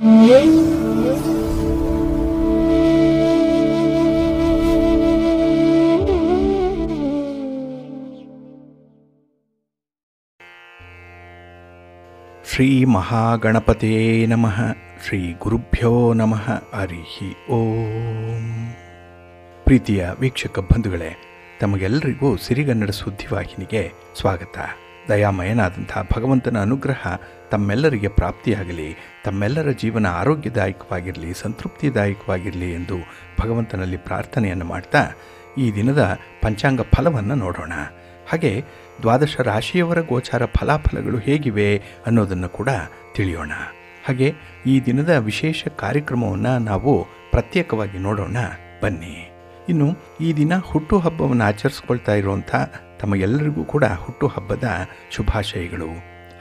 ಶ್ರೀ ಮಹಾಗಣಪತೇ ನಮಃ. ಶ್ರೀ ಗುರುಭ್ಯೋ ನಮಃ. ಹರಿ ಓಂ. ಪ್ರೀತಿಯ ವೀಕ್ಷಕ ಬಂಧುಗಳೇ, ತಮಗೆಲ್ಲರಿಗೂ ಸಿರಿಗನ್ನಡ ಸುದ್ದಿವಾಹಿನಿಗೆ ಸ್ವಾಗತ. ದಯಾಮಯನಾದಂಥ ಭಗವಂತನ ಅನುಗ್ರಹ ತಮ್ಮೆಲ್ಲರಿಗೆ ಪ್ರಾಪ್ತಿಯಾಗಲಿ, ತಮ್ಮೆಲ್ಲರ ಜೀವನ ಆರೋಗ್ಯದಾಯಕವಾಗಿರಲಿ, ಸಂತೃಪ್ತಿದಾಯಕವಾಗಿರಲಿ ಎಂದು ಭಗವಂತನಲ್ಲಿ ಪ್ರಾರ್ಥನೆಯನ್ನು ಮಾಡ್ತಾ ಈ ದಿನದ ಪಂಚಾಂಗ ಫಲವನ್ನು ನೋಡೋಣ. ಹಾಗೆ ದ್ವಾದಶ ರಾಶಿಯವರ ಗೋಚಾರ ಫಲಾಫಲಗಳು ಹೇಗಿವೆ ಅನ್ನೋದನ್ನು ಕೂಡ ತಿಳಿಯೋಣ. ಹಾಗೆ ಈ ದಿನದ ವಿಶೇಷ ಕಾರ್ಯಕ್ರಮವನ್ನು ನಾವು ಪ್ರತ್ಯೇಕವಾಗಿ ನೋಡೋಣ ಬನ್ನಿ. ಇನ್ನು ಈ ದಿನ ಹುಟ್ಟುಹಬ್ಬವನ್ನು ಆಚರಿಸ್ಕೊಳ್ತಾ ಇರುವಂಥ ತಮಗೆಲ್ಲರಿಗೂ ಕೂಡ ಹುಟ್ಟುಹಬ್ಬದ ಶುಭಾಶಯಗಳು.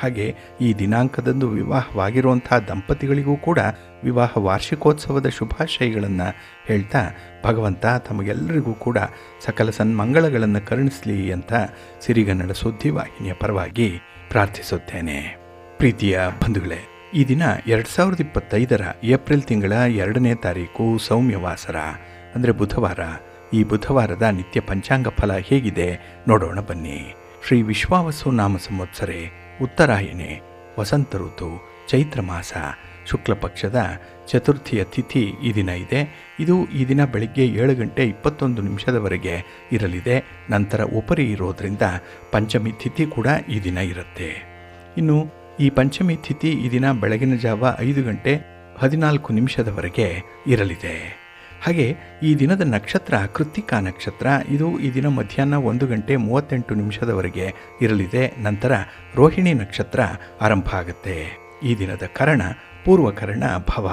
ಹಾಗೆ ಈ ದಿನಾಂಕದಂದು ವಿವಾಹವಾಗಿರುವಂಥ ದಂಪತಿಗಳಿಗೂ ಕೂಡ ವಿವಾಹ ವಾರ್ಷಿಕೋತ್ಸವದ ಶುಭಾಶಯಗಳನ್ನು ಹೇಳ್ತಾ ಭಗವಂತ ತಮಗೆಲ್ಲರಿಗೂ ಕೂಡ ಸಕಲ ಸನ್ಮಂಗಳಗಳನ್ನು ಕರುಣಿಸಲಿ ಅಂತ ಸಿರಿಗನ್ನಡ ಸುದ್ದಿವಾಹಿನಿಯ ಪರವಾಗಿ ಪ್ರಾರ್ಥಿಸುತ್ತೇನೆ. ಪ್ರೀತಿಯ ಬಂಧುಗಳೇ, ಈ ದಿನ 2025 ಏಪ್ರಿಲ್ ತಿಂಗಳ 2ನೇ ತಾರೀಕು ಸೌಮ್ಯವಾಸರ ಅಂದರೆ ಬುಧವಾರ. ಈ ಬುಧವಾರದ ನಿತ್ಯ ಪಂಚಾಂಗ ಫಲ ಹೇಗಿದೆ ನೋಡೋಣ ಬನ್ನಿ. ಶ್ರೀ ವಿಶ್ವಾವಸು ನಾಮ ಸಂವತ್ಸರೆ, ಉತ್ತರಾಯಣೆ, ವಸಂತ ಋತು, ಚೈತ್ರ ಮಾಸ, ಶುಕ್ಲ ಪಕ್ಷದ ಚತುರ್ಥಿಯ ತಿಥಿ ಈ ದಿನ ಇದೆ. ಇದು ಈ ದಿನ ಬೆಳಗ್ಗೆ 7:21 ಇರಲಿದೆ. ನಂತರ ಉಪರಿ ಇರೋದರಿಂದ ಪಂಚಮಿ ತಿಥಿ ಕೂಡ ಈ ದಿನ ಇರುತ್ತೆ. ಇನ್ನು ಈ ಪಂಚಮಿ ತಿಥಿ ಈ ದಿನ ಬೆಳಗಿನ ಜಾವ 5:14 ಇರಲಿದೆ. ಹಾಗೆ ಈ ದಿನದ ನಕ್ಷತ್ರ ಕೃತ್ತಿಕಾ ನಕ್ಷತ್ರ. ಇದು ಈ ದಿನ ಮಧ್ಯಾಹ್ನ 1:38 ಇರಲಿದೆ. ನಂತರ ರೋಹಿಣಿ ನಕ್ಷತ್ರ ಆರಂಭ ಆಗುತ್ತೆ. ಈ ದಿನದ ಕರಣ ಪೂರ್ವಕರಣ ಭವ.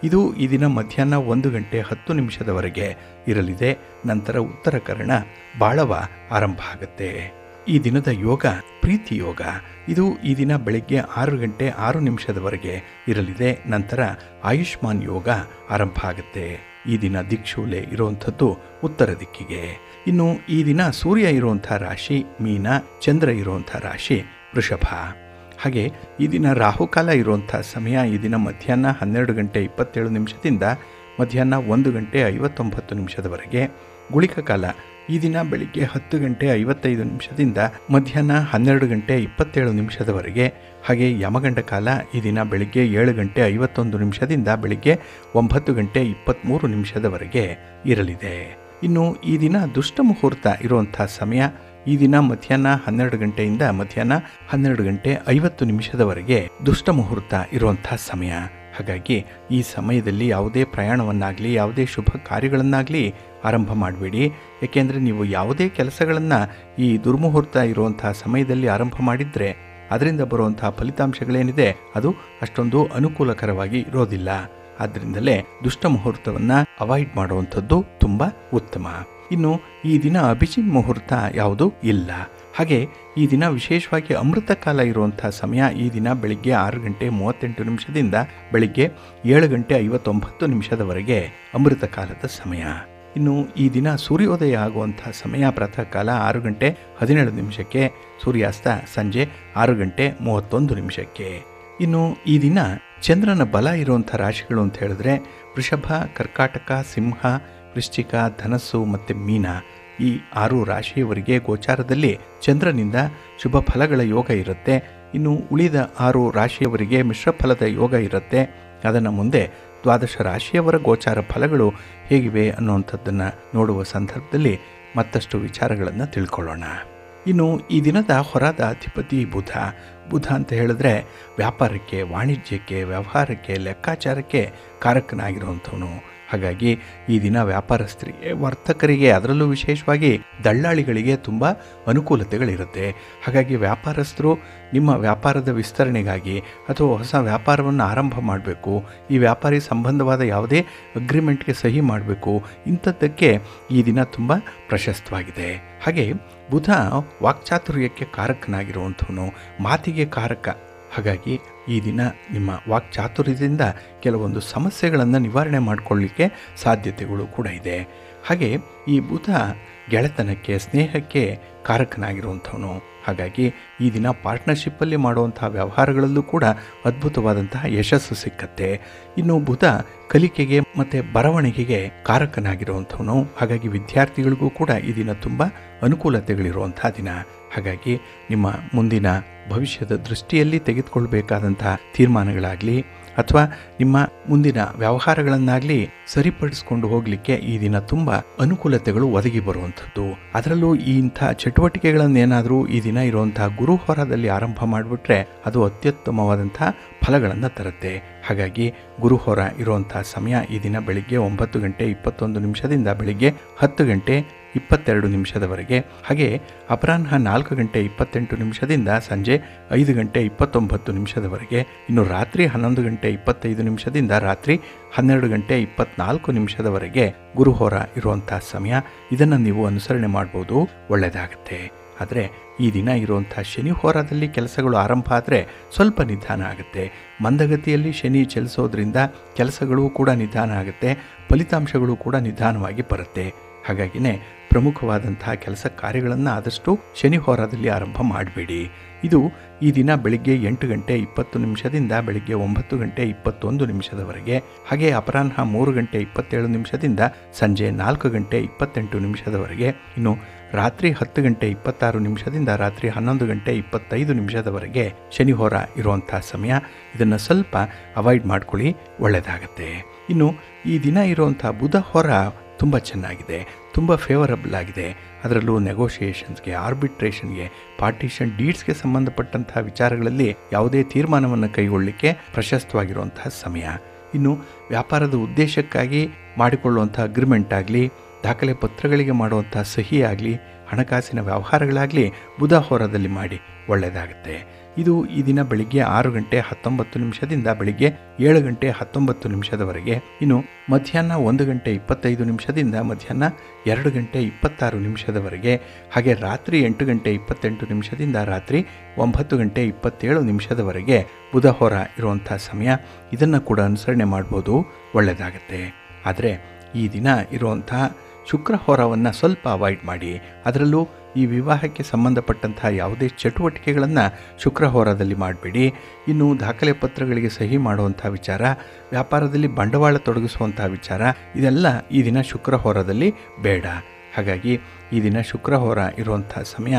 ಇದು ಈ ದಿನ ಮಧ್ಯಾಹ್ನ 1:10 ಇರಲಿದೆ. ನಂತರ ಉತ್ತರ ಕರಣ ಬಾಳವ ಆರಂಭ ಆಗುತ್ತೆ. ಈ ದಿನದ ಯೋಗ ಪ್ರೀತಿ ಯೋಗ. ಇದು ಈ ದಿನ ಬೆಳಗ್ಗೆ 6:06 ಇರಲಿದೆ. ನಂತರ ಆಯುಷ್ಮಾನ್ ಯೋಗ ಆರಂಭ ಆಗುತ್ತೆ. ಈ ದಿನ ದಿಕ್ಷೂಲೆ ಇರುವಂಥದ್ದು ಉತ್ತರ ದಿಕ್ಕಿಗೆ. ಇನ್ನು ಈ ದಿನ ಸೂರ್ಯ ಇರುವಂಥ ರಾಶಿ ಮೀನ, ಚಂದ್ರ ಇರುವಂಥ ರಾಶಿ ವೃಷಭ. ಹಾಗೆ ಈ ದಿನ ರಾಹುಕಾಲ ಇರುವಂಥ ಸಮಯ ಈ ದಿನ ಮಧ್ಯಾಹ್ನ 12:27 ಮಧ್ಯಾಹ್ನ 1:59 ಗುಳಿಕ ಕಾಲ ಈ ದಿನ ಬೆಳಿಗ್ಗೆ 10:55 ಮಧ್ಯಾಹ್ನ 12:27 ಹಾಗೆ ಯಮಗಂಡ ಕಾಲ ಈ ದಿನ ಬೆಳಿಗ್ಗೆ 7:51 ಬೆಳಿಗ್ಗೆ 9:23 ಇರಲಿದೆ. ಇನ್ನು ಈ ದಿನ ದುಷ್ಟ ಮುಹೂರ್ತ ಇರುವಂಥ ಸಮಯ ಈ ದಿನ ಮಧ್ಯಾಹ್ನ 12 ಮಧ್ಯಾಹ್ನ 12:50 ದುಷ್ಟ ಮುಹೂರ್ತ ಇರುವಂಥ ಸಮಯ. ಹಾಗಾಗಿ ಈ ಸಮಯದಲ್ಲಿ ಯಾವುದೇ ಪ್ರಯಾಣವನ್ನಾಗಲಿ ಯಾವುದೇ ಶುಭ ಕಾರ್ಯಗಳನ್ನಾಗಲಿ ಆರಂಭ ಮಾಡಬೇಡಿ. ಏಕೆಂದರೆ ನೀವು ಯಾವುದೇ ಕೆಲಸಗಳನ್ನು ಈ ದುರ್ಮುಹೂರ್ತ ಇರುವಂಥ ಸಮಯದಲ್ಲಿ ಆರಂಭ ಮಾಡಿದರೆ ಅದರಿಂದ ಬರುವಂಥ ಫಲಿತಾಂಶಗಳೇನಿದೆ ಅದು ಅಷ್ಟೊಂದು ಅನುಕೂಲಕರವಾಗಿ ಇರೋದಿಲ್ಲ. ಆದ್ದರಿಂದಲೇ ದುಷ್ಟ ಮುಹೂರ್ತವನ್ನು ಅವಾಯ್ಡ್ ಮಾಡುವಂಥದ್ದು ತುಂಬ ಉತ್ತಮ. ಇನ್ನು ಈ ದಿನ ಅಭಿಜಿತ್ ಮುಹೂರ್ತ ಯಾವುದೂ ಇಲ್ಲ. ಹಾಗೆ ಈ ದಿನ ವಿಶೇಷವಾಗಿ ಅಮೃತ ಕಾಲ ಇರುವಂಥ ಸಮಯ ಈ ದಿನ ಬೆಳಿಗ್ಗೆ 6:38 ಬೆಳಿಗ್ಗೆ 7:59 ಅಮೃತ ಕಾಲದ ಸಮಯ. ಇನ್ನು ಈ ದಿನ ಸೂರ್ಯೋದಯ ಆಗುವಂಥ ಸಮಯ ಪ್ರಾತಃ ಕಾಲ 6:17 ಸೂರ್ಯಾಸ್ತ ಸಂಜೆ 6:31. ಇನ್ನು ಈ ದಿನ ಚಂದ್ರನ ಬಲ ಇರುವಂಥ ರಾಶಿಗಳು ಅಂತ ಹೇಳಿದ್ರೆ ವೃಷಭ, ಕರ್ಕಾಟಕ, ಸಿಂಹ, ವೃಶ್ಚಿಕ, ಧನಸ್ಸು ಮತ್ತು ಮೀನ. ಈ 6 ರಾಶಿಯವರಿಗೆ ಗೋಚಾರದಲ್ಲಿ ಚಂದ್ರನಿಂದ ಶುಭ ಫಲಗಳ ಯೋಗ ಇರುತ್ತೆ. ಇನ್ನು ಉಳಿದ 6 ರಾಶಿಯವರಿಗೆ ಮಿಶ್ರ ಫಲದ ಯೋಗ ಇರುತ್ತೆ. ಅದನ್ನು ಮುಂದೆ ದ್ವಾದಶ ರಾಶಿಯವರ ಗೋಚಾರ ಫಲಗಳು ಹೇಗಿವೆ ಅನ್ನುವಂಥದ್ದನ್ನು ನೋಡುವ ಸಂದರ್ಭದಲ್ಲಿ ಮತ್ತಷ್ಟು ವಿಚಾರಗಳನ್ನು ತಿಳ್ಕೊಳ್ಳೋಣ. ಇನ್ನು ಈ ದಿನದ ಹೊರದ ಅಧಿಪತಿ ಬುಧ. ಬುಧ ಅಂತ ಹೇಳಿದ್ರೆ ವ್ಯಾಪಾರಕ್ಕೆ, ವಾಣಿಜ್ಯಕ್ಕೆ, ವ್ಯವಹಾರಕ್ಕೆ, ಲೆಕ್ಕಾಚಾರಕ್ಕೆ ಕಾರಕನಾಗಿರುವಂಥವನು. ಹಾಗಾಗಿ ಈ ದಿನ ವ್ಯಾಪಾರಸ್ಥರಿಗೆ, ವರ್ತಕರಿಗೆ, ಅದರಲ್ಲೂ ವಿಶೇಷವಾಗಿ ದಳ್ಳಾಳಿಗಳಿಗೆ ತುಂಬ ಅನುಕೂಲತೆಗಳಿರುತ್ತೆ. ಹಾಗಾಗಿ ವ್ಯಾಪಾರಸ್ಥರು ನಿಮ್ಮ ವ್ಯಾಪಾರದ ವಿಸ್ತರಣೆಗಾಗಿ ಅಥವಾ ಹೊಸ ವ್ಯಾಪಾರವನ್ನು ಆರಂಭ ಮಾಡಬೇಕು, ಈ ವ್ಯಾಪಾರಿ ಸಂಬಂಧವಾದ ಯಾವುದೇ ಅಗ್ರಿಮೆಂಟ್ಗೆ ಸಹಿ ಮಾಡಬೇಕು, ಇಂಥದ್ದಕ್ಕೆ ಈ ದಿನ ತುಂಬ ಪ್ರಶಸ್ತವಾಗಿದೆ. ಹಾಗೆ ಬುಧ ವಾಕ್ಚಾತುರ್ಯಕ್ಕೆ ಕಾರಕನಾಗಿರುವಂಥವನು, ಮಾತಿಗೆ ಕಾರಕ. ಹಾಗಾಗಿ ಈ ದಿನ ನಿಮ್ಮ ವಾಕ್ಚಾತುರ್ಯದಿಂದ ಕೆಲವೊಂದು ಸಮಸ್ಯೆಗಳನ್ನು ನಿವಾರಣೆ ಮಾಡಿಕೊಳ್ಳಲಿಕ್ಕೆ ಸಾಧ್ಯತೆಗಳು ಕೂಡ ಇದೆ. ಹಾಗೆ ಈ ಬುಧ ಗೆಳೆತನಕ್ಕೆ, ಸ್ನೇಹಕ್ಕೆ ಕಾರಕನಾಗಿರುವಂಥವನು. ಹಾಗಾಗಿ ಈ ದಿನ ಪಾರ್ಟ್ನರ್ಶಿಪ್ಪಲ್ಲಿ ಮಾಡುವಂತಹ ವ್ಯವಹಾರಗಳಲ್ಲೂ ಕೂಡ ಅದ್ಭುತವಾದಂತಹ ಯಶಸ್ಸು ಸಿಕ್ಕತ್ತೆ. ಇನ್ನು ಬುಧ ಕಲಿಕೆಗೆ ಮತ್ತು ಬರವಣಿಗೆಗೆ ಕಾರಕನಾಗಿರುವಂಥವನು. ಹಾಗಾಗಿ ವಿದ್ಯಾರ್ಥಿಗಳಿಗೂ ಕೂಡ ಈ ದಿನ ತುಂಬ ಅನುಕೂಲತೆಗಳಿರುವಂಥ ದಿನ. ಹಾಗಾಗಿ ನಿಮ್ಮ ಮುಂದಿನ ಭವಿಷ್ಯದ ದೃಷ್ಟಿಯಲ್ಲಿ ತೆಗೆದುಕೊಳ್ಬೇಕಾದಂತಹ ತೀರ್ಮಾನಗಳಾಗಲಿ ಅಥವಾ ನಿಮ್ಮ ಮುಂದಿನ ವ್ಯವಹಾರಗಳನ್ನಾಗಲಿ ಸರಿಪಡಿಸ್ಕೊಂಡು ಹೋಗಲಿಕ್ಕೆ ಈ ದಿನ ತುಂಬ ಅನುಕೂಲತೆಗಳು ಒದಗಿ ಬರುವಂಥದ್ದು. ಅದರಲ್ಲೂ ಇಂಥ ಚಟುವಟಿಕೆಗಳನ್ನೇನಾದರೂ ಈ ದಿನ ಇರುವಂತಹ ಗುರುಹೋರದಲ್ಲಿ ಆರಂಭ ಮಾಡಿಬಿಟ್ರೆ ಅದು ಅತ್ಯುತ್ತಮವಾದಂಥ ಫಲಗಳನ್ನು ತರುತ್ತೆ. ಹಾಗಾಗಿ ಗುರುಹೋರ ಇರುವಂಥ ಸಮಯ ಈ ದಿನ ಬೆಳಿಗ್ಗೆ 9:21 ಬೆಳಿಗ್ಗೆ 10:22 ಹಾಗೆ ಅಪರಾಹ್ನ 4:28 ಸಂಜೆ 5:29 ಇನ್ನು ರಾತ್ರಿ 11:25 ರಾತ್ರಿ 12:24 ಗುರುಹೋರ ಇರುವಂಥ ಸಮಯ. ಇದನ್ನು ನೀವು ಅನುಸರಣೆ ಮಾಡ್ಬೋದು, ಒಳ್ಳೆಯದಾಗುತ್ತೆ. ಆದರೆ ಈ ದಿನ ಇರುವಂಥ ಶನಿ ಹೋರಾದಲ್ಲಿ ಕೆಲಸಗಳು ಆರಂಭ ಆದರೆ ಸ್ವಲ್ಪ ನಿಧಾನ ಆಗುತ್ತೆ. ಮಂದಗತಿಯಲ್ಲಿ ಶನಿ ಚಲಿಸೋದ್ರಿಂದ ಕೆಲಸಗಳು ಕೂಡ ನಿಧಾನ ಆಗುತ್ತೆ, ಫಲಿತಾಂಶಗಳು ಕೂಡ ನಿಧಾನವಾಗಿ ಬರುತ್ತೆ. ಹಾಗಾಗಿನೇ ಪ್ರಮುಖವಾದಂತಹ ಕೆಲಸ ಕಾರ್ಯಗಳನ್ನು ಆದಷ್ಟು ಶನಿ ಹೋರಾದಲ್ಲಿ ಆರಂಭ ಮಾಡಬೇಡಿ. ಇದು ಈ ದಿನ ಬೆಳಿಗ್ಗೆ 8:20 ಬೆಳಿಗ್ಗೆ 9:21 ಹಾಗೆ ಅಪರಾಹ್ನ 3:27 ಸಂಜೆ 4:28 ಇನ್ನು ರಾತ್ರಿ 10:26 ರಾತ್ರಿ 11:25 ಶನಿ ಹೋರ ಇರುವಂಥ ಸಮಯ. ಇದನ್ನು ಸ್ವಲ್ಪ ಅವಾಯ್ಡ್ ಮಾಡ್ಕೊಳ್ಳಿ, ಒಳ್ಳೆಯದಾಗತ್ತೆ. ಇನ್ನು ಈ ದಿನ ಇರುವಂಥ ಬುಧ ಹೋರ ತುಂಬ ಚೆನ್ನಾಗಿದೆ, ತುಂಬ ಫೇವರಬಲ್ ಆಗಿದೆ. ಅದರಲ್ಲೂ ನೆಗೋಷಿಯೇಷನ್ಸ್ಗೆ, ಆರ್ಬಿಟ್ರೇಷನ್ಗೆ, ಪಾರ್ಟಿಷನ್ ಡೀಡ್ಸ್ಗೆ ಸಂಬಂಧಪಟ್ಟಂತಹ ವಿಚಾರಗಳಲ್ಲಿ ಯಾವುದೇ ತೀರ್ಮಾನವನ್ನು ಕೈಗೊಳ್ಳಲಿಕ್ಕೆ ಪ್ರಶಸ್ತವಾಗಿರುವಂತಹ ಸಮಯ. ಇನ್ನು ವ್ಯಾಪಾರದ ಉದ್ದೇಶಕ್ಕಾಗಿ ಮಾಡಿಕೊಳ್ಳುವಂಥ ಅಗ್ರಿಮೆಂಟ್ ಆಗಲಿ, ದಾಖಲೆ ಪತ್ರಗಳಿಗೆ ಮಾಡುವಂಥ ಸಹಿ ಆಗಲಿ, ಹಣಕಾಸಿನ ವ್ಯವಹಾರಗಳಾಗಲಿ ಬುಧ ಹೋರದಲ್ಲಿ ಮಾಡಿ, ಒಳ್ಳೆಯದಾಗುತ್ತೆ. ಇದು ಈ ದಿನ ಬೆಳಿಗ್ಗೆ 6:19 ಬೆಳಿಗ್ಗೆ 7:19 ಇನ್ನು ಮಧ್ಯಾಹ್ನ 1:25 ಮಧ್ಯಾಹ್ನ 2:26 ಹಾಗೆ ರಾತ್ರಿ 8:28 ರಾತ್ರಿ 9:27 ಬುಧ ಹೋರ ಇರುವಂಥ ಸಮಯ. ಇದನ್ನು ಕೂಡ ಅನುಸರಣೆ ಮಾಡ್ಬೋದು, ಒಳ್ಳೆಯದಾಗುತ್ತೆ. ಆದರೆ ಈ ದಿನ ಇರುವಂಥ ಶುಕ್ರ ಹೋರವನ್ನು ಸ್ವಲ್ಪ ಅವಾಯ್ಡ್ ಮಾಡಿ. ಅದರಲ್ಲೂ ಈ ವಿವಾಹಕ್ಕೆ ಸಂಬಂಧಪಟ್ಟಂತಹ ಯಾವುದೇ ಚಟುವಟಿಕೆಗಳನ್ನು ಶುಕ್ರ ಹೋರದಲ್ಲಿ ಮಾಡಬೇಡಿ. ಇನ್ನು ದಾಖಲೆ ಪತ್ರಗಳಿಗೆ ಸಹಿ ಮಾಡುವಂಥ ವಿಚಾರ, ವ್ಯಾಪಾರದಲ್ಲಿ ಬಂಡವಾಳ ತೊಡಗಿಸುವಂಥ ವಿಚಾರ, ಇದೆಲ್ಲ ಈ ದಿನ ಶುಕ್ರ ಹೋರದಲ್ಲಿ ಬೇಡ. ಹಾಗಾಗಿ ಈ ದಿನ ಶುಕ್ರ ಹೋರ ಇರುವಂಥ ಸಮಯ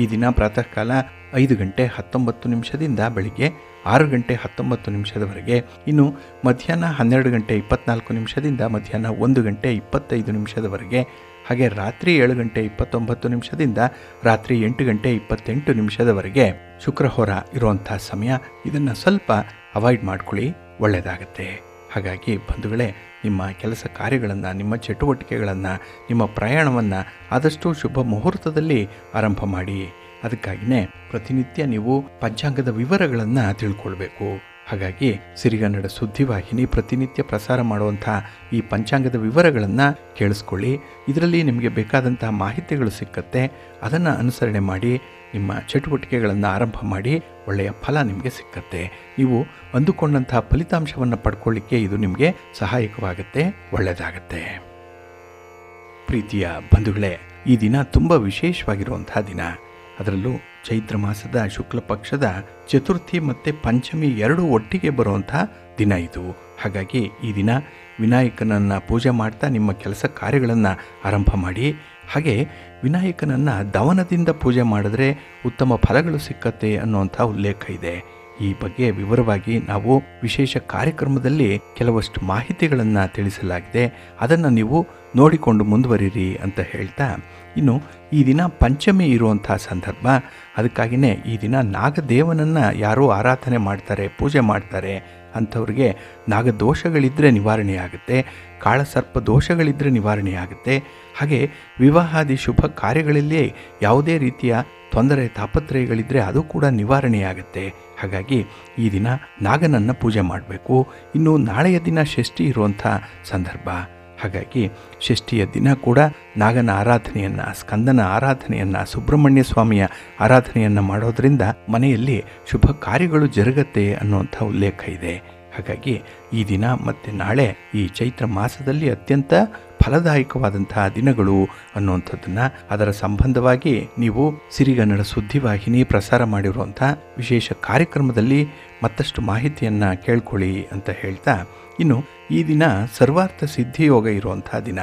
ಈ ದಿನ ಪ್ರಾತಃ ಕಾಲ 5:19 ಬೆಳಿಗ್ಗೆ 6:19 ಇನ್ನು ಮಧ್ಯಾಹ್ನ 12:24 ಮಧ್ಯಾಹ್ನ 1:25 ಹಾಗೆ ರಾತ್ರಿ 7:29 ರಾತ್ರಿ 8:28 ಶುಕ್ರ ಹೋರ ಇರುವಂಥ ಸಮಯ. ಇದನ್ನು ಸ್ವಲ್ಪ ಅವಾಯ್ಡ್ ಮಾಡ್ಕೊಳ್ಳಿ, ಒಳ್ಳೆಯದಾಗತ್ತೆ. ಹಾಗಾಗಿ ಬಂಧುಗಳೇ, ನಿಮ್ಮ ಕೆಲಸ ಕಾರ್ಯಗಳನ್ನು, ನಿಮ್ಮ ಚಟುವಟಿಕೆಗಳನ್ನು, ನಿಮ್ಮ ಪ್ರಯಾಣವನ್ನು ಆದಷ್ಟು ಶುಭ ಮುಹೂರ್ತದಲ್ಲಿ ಆರಂಭ ಮಾಡಿ. ಅದಕ್ಕಾಗಿಯೇ ಪ್ರತಿನಿತ್ಯ ನೀವು ಪಂಚಾಂಗದ ವಿವರಗಳನ್ನು ತಿಳ್ಕೊಳ್ಬೇಕು. ಹಾಗಾಗಿ ಸಿರಿಗನ್ನಡ ಸುದ್ದಿವಾಹಿನಿ ಪ್ರತಿನಿತ್ಯ ಪ್ರಸಾರ ಮಾಡುವಂಥ ಈ ಪಂಚಾಂಗದ ವಿವರಗಳನ್ನು ಕೇಳಿಸ್ಕೊಳ್ಳಿ. ಇದರಲ್ಲಿ ನಿಮಗೆ ಬೇಕಾದಂತಹ ಮಾಹಿತಿಗಳು ಸಿಕ್ಕತ್ತೆ. ಅದನ್ನು ಅನುಸರಣೆ ಮಾಡಿ ನಿಮ್ಮ ಚಟುವಟಿಕೆಗಳನ್ನು ಆರಂಭ ಮಾಡಿ, ಒಳ್ಳೆಯ ಫಲ ನಿಮಗೆ ಸಿಕ್ಕತ್ತೆ. ನೀವು ಅಂದುಕೊಂಡಂತಹ ಫಲಿತಾಂಶವನ್ನು ಪಡ್ಕೊಳ್ಳಿಕ್ಕೆ ಇದು ನಿಮಗೆ ಸಹಾಯಕವಾಗುತ್ತೆ, ಒಳ್ಳೆಯದಾಗತ್ತೆ. ಪ್ರೀತಿಯ ಬಂಧುಗಳೇ, ಈ ದಿನ ತುಂಬ ವಿಶೇಷವಾಗಿರುವಂತಹ ದಿನ. ಅದರಲ್ಲೂ ಚೈತ್ರ ಮಾಸದ ಶುಕ್ಲ ಪಕ್ಷದ ಚತುರ್ಥಿ ಮತ್ತು ಪಂಚಮಿ ಎರಡೂ ಒಟ್ಟಿಗೆ ಬರುವಂಥ ದಿನ ಇದು. ಹಾಗಾಗಿ ಈ ದಿನ ವಿನಾಯಕನನ್ನು ಪೂಜೆ ಮಾಡ್ತಾ ನಿಮ್ಮ ಕೆಲಸ ಕಾರ್ಯಗಳನ್ನು ಆರಂಭ ಮಾಡಿ. ಹಾಗೆ ವಿನಾಯಕನನ್ನು ದವನದಿಂದ ಪೂಜೆ ಮಾಡಿದ್ರೆ ಉತ್ತಮ ಫಲಗಳು ಸಿಕ್ಕತ್ತೆ ಅನ್ನುವಂಥ ಉಲ್ಲೇಖ ಇದೆ. ಈ ಬಗ್ಗೆ ವಿವರವಾಗಿ ನಾವು ವಿಶೇಷ ಕಾರ್ಯಕ್ರಮದಲ್ಲಿ ಕೆಲವಷ್ಟು ಮಾಹಿತಿಗಳನ್ನು ತಿಳಿಸಲಾಗಿದೆ. ಅದನ್ನು ನೀವು ನೋಡಿಕೊಂಡು ಮುಂದುವರಿರಿ ಅಂತ ಹೇಳ್ತಾ, ಇನ್ನು ಈ ದಿನ ಪಂಚಮಿ ಇರುವಂಥ ಸಂದರ್ಭ. ಅದಕ್ಕಾಗಿಯೇ ಈ ದಿನ ನಾಗದೇವನನ್ನು ಯಾರೋ ಆರಾಧನೆ ಮಾಡ್ತಾರೆ, ಪೂಜೆ ಮಾಡ್ತಾರೆ ಅಂಥವ್ರಿಗೆ ನಾಗದೋಷಗಳಿದ್ದರೆ ನಿವಾರಣೆಯಾಗುತ್ತೆ, ಕಾಳಸರ್ಪ ದೋಷಗಳಿದ್ದರೆ ನಿವಾರಣೆಯಾಗುತ್ತೆ. ಹಾಗೆ ವಿವಾಹಾದಿ ಶುಭ ಕಾರ್ಯಗಳಲ್ಲಿ ಯಾವುದೇ ರೀತಿಯ ತೊಂದರೆ ತಾಪತ್ರಯಗಳಿದ್ದರೆ ಅದು ಕೂಡ ನಿವಾರಣೆಯಾಗುತ್ತೆ. ಹಾಗಾಗಿ ಈ ದಿನ ನಾಗನನ್ನು ಪೂಜೆ ಮಾಡಬೇಕು. ಇನ್ನು ನಾಳೆಯ ದಿನ ಷಷ್ಠಿ ಇರುವಂಥ ಸಂದರ್ಭ. ಹಾಗಾಗಿ ಷಷ್ಠಿಯ ದಿನ ಕೂಡ ನಾಗನ ಆರಾಧನೆಯನ್ನು, ಸ್ಕಂದನ ಆರಾಧನೆಯನ್ನು, ಸುಬ್ರಹ್ಮಣ್ಯ ಸ್ವಾಮಿಯ ಆರಾಧನೆಯನ್ನು ಮಾಡೋದರಿಂದ ಮನೆಯಲ್ಲಿ ಶುಭ ಕಾರ್ಯಗಳು ಜರುಗತ್ತೆ ಅನ್ನುವಂಥ ಉಲ್ಲೇಖ ಇದೆ. ಹಾಗಾಗಿ ಈ ದಿನ ಮತ್ತು ನಾಳೆ ಈ ಚೈತ್ರ ಮಾಸದಲ್ಲಿ ಅತ್ಯಂತ ಫಲದಾಯಕವಾದಂತಹ ದಿನಗಳು ಅನ್ನುವಂಥದ್ದನ್ನು, ಅದರ ಸಂಬಂಧವಾಗಿ ನೀವು ಸಿರಿಗನ್ನಡ ಸುದ್ದಿವಾಹಿನಿ ಪ್ರಸಾರ ಮಾಡಿರುವಂಥ ವಿಶೇಷ ಕಾರ್ಯಕ್ರಮದಲ್ಲಿ ಮತ್ತಷ್ಟು ಮಾಹಿತಿಯನ್ನು ಕೇಳ್ಕೊಳ್ಳಿ ಅಂತ ಹೇಳ್ತಾ, ಇನ್ನು ಈ ದಿನ ಸರ್ವಾರ್ಥ ಸಿದ್ಧಿಯೋಗ ಇರುವಂಥ ದಿನ.